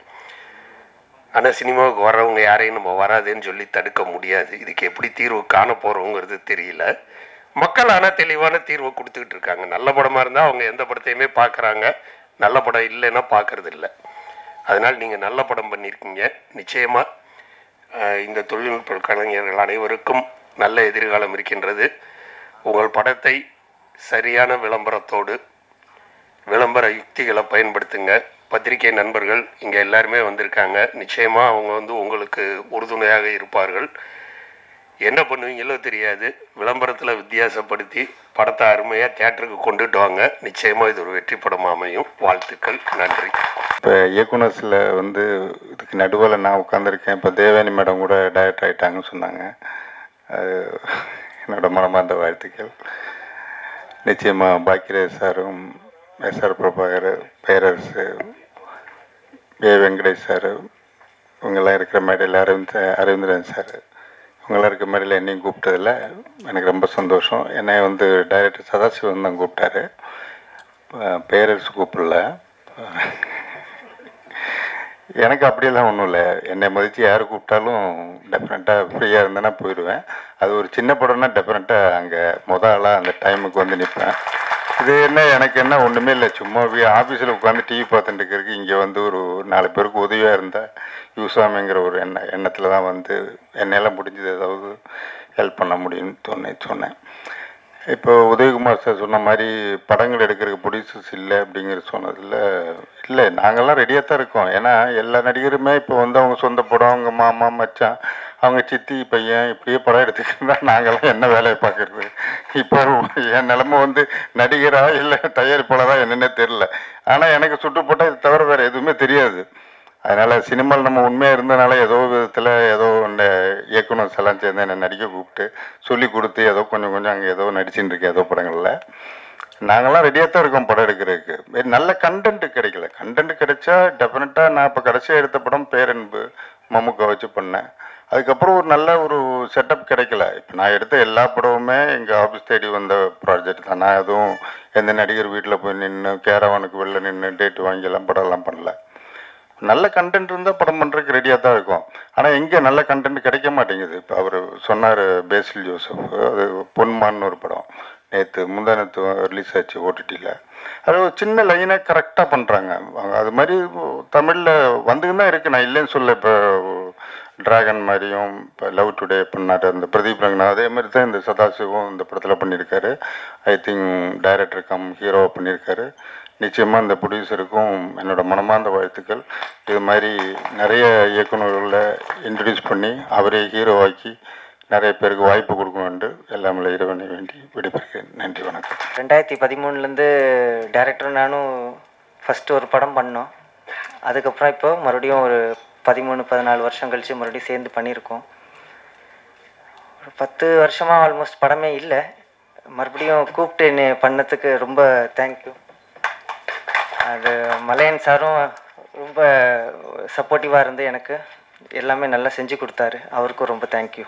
ஆனால் சினிமாவுக்கு வர்றவங்க யாரையும் நம்ம வராதுன்னு சொல்லி தடுக்க முடியாது. இதுக்கு எப்படி தீர்வு காண போகிறோங்கிறது தெரியல. மக்கள் ஆனால் தெளிவான தீர்வை கொடுத்துக்கிட்டு இருக்காங்க. நல்ல படமாக இருந்தால் அவங்க எந்த படத்தையுமே பார்க்குறாங்க, நல்ல படம் இல்லைன்னா பார்க்கறது இல்லை. அதனால் நீங்கள் நல்ல படம் பண்ணியிருக்கீங்க. நிச்சயமாக இந்த தொழில்நுட்ப கலைஞர்கள் அனைவருக்கும் நல்ல எதிர்காலம் இருக்கின்றது. உங்கள் படத்தை சரியான விளம்பரத்தோடு விளம்பர யுக்திகளை பயன்படுத்துங்க. பத்திரிகை நண்பர்கள் இங்கே எல்லாருமே வந்திருக்காங்க, நிச்சயமாக அவங்க வந்து உங்களுக்கு உறுதுணையாக இருப்பார்கள். என்ன பண்ணுவீங்களோ தெரியாது, விளம்பரத்தில் வித்தியாசப்படுத்தி படத்தை அருமையாக தியேட்டருக்கு கொண்டுட்டு வாங்க. நிச்சயமாக இது ஒரு வெற்றி படமாக அமையும். வாழ்த்துக்கள், நன்றி. இப்போ இயக்குனர்ஸில் வந்து இதுக்கு நடுவில் நான் உட்காந்துருக்கேன். இப்போ தேவானி மேடம் கூட டைரக்டர் ஆகிட்டாங்கன்னு சொன்னாங்க. அது என்னோட மனமார்ந்த வாழ்த்துக்கள். நிச்சயமாக பாக்கியராஜ் சாரும், எஸ்ஆர் பிரபாகர், பேரரசு, ஏ வெங்கடேஷ் சார், இவங்கெல்லாம் இருக்கிற மேடையில் அரவிந்தரன் சார், இவங்கெல்லாம் இருக்கிற மேடையில் என்னையும் கூப்பிட்டதில் எனக்கு ரொம்ப சந்தோஷம். என்னை வந்து டைரக்டர் சதாசிவன் தான் கூப்பிட்டாரு, பேரரசு கூப்பிடல. எனக்கு அப்படியெல்லாம் ஒன்றும் இல்லை, என்னை மதித்து யார் கூப்பிட்டாலும் டெஃபினட்டாக ஃப்ரீயாக இருந்தேன்னா போயிடுவேன். அது ஒரு சின்ன படம்னா டெஃபினட்டாக அங்கே ஆளாக அந்த டைமுக்கு வந்து நிற்பேன். இது என்ன எனக்கு என்ன ஒன்றுமே இல்லை, சும்மா ஆஃபீஸில் உட்காந்து டிவி பார்த்துட்டு இருக்கிறதுக்கு இங்கே வந்து ஒரு 4 பேருக்கு உதவியாக இருந்தால் யூஸாமிங்கிற ஒரு எண்ணத்தில் தான் வந்து என்னெல்லாம் முடிஞ்சது ஏதாவது ஹெல்ப் பண்ண முடியும்னு சொன்னேன். இப்போ உதயகுமார் சார் சொன்ன மாதிரி படங்கள் எடுக்கிறதுக்கு ப்ரொடியூசர்ஸ் இல்லை அப்படிங்கிற சொன்னதில் இல்லை, நாங்கள்லாம் ரெடியாக தான் இருக்கோம். ஏன்னா எல்லா நடிகருமே இப்போ வந்து அவங்க சொந்த படம், அவங்க மாமா மச்சான், அவங்க சித்தி பையன் இப்படியே படம் எடுத்துக்கிட்டு நாங்கள்லாம் என்ன வேலையை பார்க்குறது? இப்போ என் நிலமை வந்து நடிகரா இல்லை தயாரிப்பாளரா என்னன்னே தெரில. ஆனால் எனக்கு சுட்டுப்பட்டால் இது தவிர வேறு எதுவுமே தெரியாது. அதனால் சினிமாவில் நம்ம உண்மையாக இருந்தனால ஏதோ விதத்தில் ஏதோ இந்த இயக்குனர் எல்லாம் சேர்ந்து என்னை நடிக்க கூப்பிட்டு சொல்லி கொடுத்து ஏதோ கொஞ்சம் கொஞ்சம் அங்கே ஏதோ நடிச்சுட்டு இருக்கேன் ஏதோ படங்களில். நாங்கள்லாம் ரெடியாக தான் இருக்கோம் படம் எடுக்கிறதுக்கு. நல்ல கண்டென்ட் கிடைக்கல. கண்டென்ட் கிடைச்சா டெஃபினட்டாக நான் இப்போ கடைசியாக எடுத்த படம் பேரன்பு மம்முக்கா வச்சு பண்ணேன். அதுக்கப்புறம் ஒரு நல்ல ஒரு செட்டப் கிடைக்கல. இப்போ நான் எடுத்த எல்லா படமுமே எங்கள் ஆஃபீஸ் தேடி வந்த ப்ராஜெக்ட் தான். நான் எதுவும் எந்த நடிகர் வீட்டில் போய் நின்று கேரவானுக்கு வெளில நின்று டேட்டு வாங்கியெல்லாம் படம்லாம் பண்ணல. நல்ல கண்டென்ட் இருந்தால் படம் பண்ணுறதுக்கு ரெடியாக தான் இருக்கும். ஆனால் எங்கே நல்ல கண்டென்ட் கிடைக்க மாட்டேங்குது. இப்போ அவர் சொன்னார் பேசில் ஜோசப், அது பொன்மான்னு ஒரு படம் முந்தானத்து ரிலீஸ் ஆச்சு ஓடிடியில். அது ஒரு சின்ன லைனை கரெக்டாக பண்ணுறாங்க. அது மாதிரி தமிழில் வந்துன்னு தான் இருக்குது, நான் இல்லைன்னு சொல்ல. இப்போ டிராகன் மாதிரியும் இப்போ லவ் டுடே பண்ணார் அந்த பிரதீப் ரங்கநாத், அதே மாதிரி தான் இந்த சதாசிவம் இந்த படத்தில் பண்ணியிருக்காரு. ஐ திங்க் டைரக்டர் கம் ஹீரோவை பண்ணியிருக்காரு. நிச்சயமாக இந்த ப்ரொடியூசருக்கும் என்னோடய மனமார்ந்த வாழ்த்துக்கள். இது மாதிரி நிறைய இயக்குநர்களை இன்ட்ரடியூஸ் பண்ணி அவரே ஹீரோவாக்கி நிறைய பேருக்கு வாய்ப்பு கொடுக்க வேண்டும். எல்லாமே இறைவனை வேண்டி விடைபெறுகிறேன். நன்றி, வணக்கம். 2013 டைரக்டர் நானும் ஃபஸ்ட்டு ஒரு படம் பண்ணோம். அதுக்கப்புறம் இப்போ மறுபடியும் ஒரு 13-14 வருஷம் கழித்து மறுபடியும் சேர்ந்து பண்ணியிருக்கோம். ஒரு 10 வருஷமாக ஆல்மோஸ்ட் படமே இல்லை. மறுபடியும் கூப்பிட்டு என்னை பண்ணதுக்கு ரொம்ப தேங்க்யூ. அது மலையன் சாரும் ரொம்ப சப்போர்ட்டிவாக இருந்து எனக்கு எல்லாமே நல்லா செஞ்சு கொடுத்தாரு. அவருக்கும் ரொம்ப தேங்க்யூ.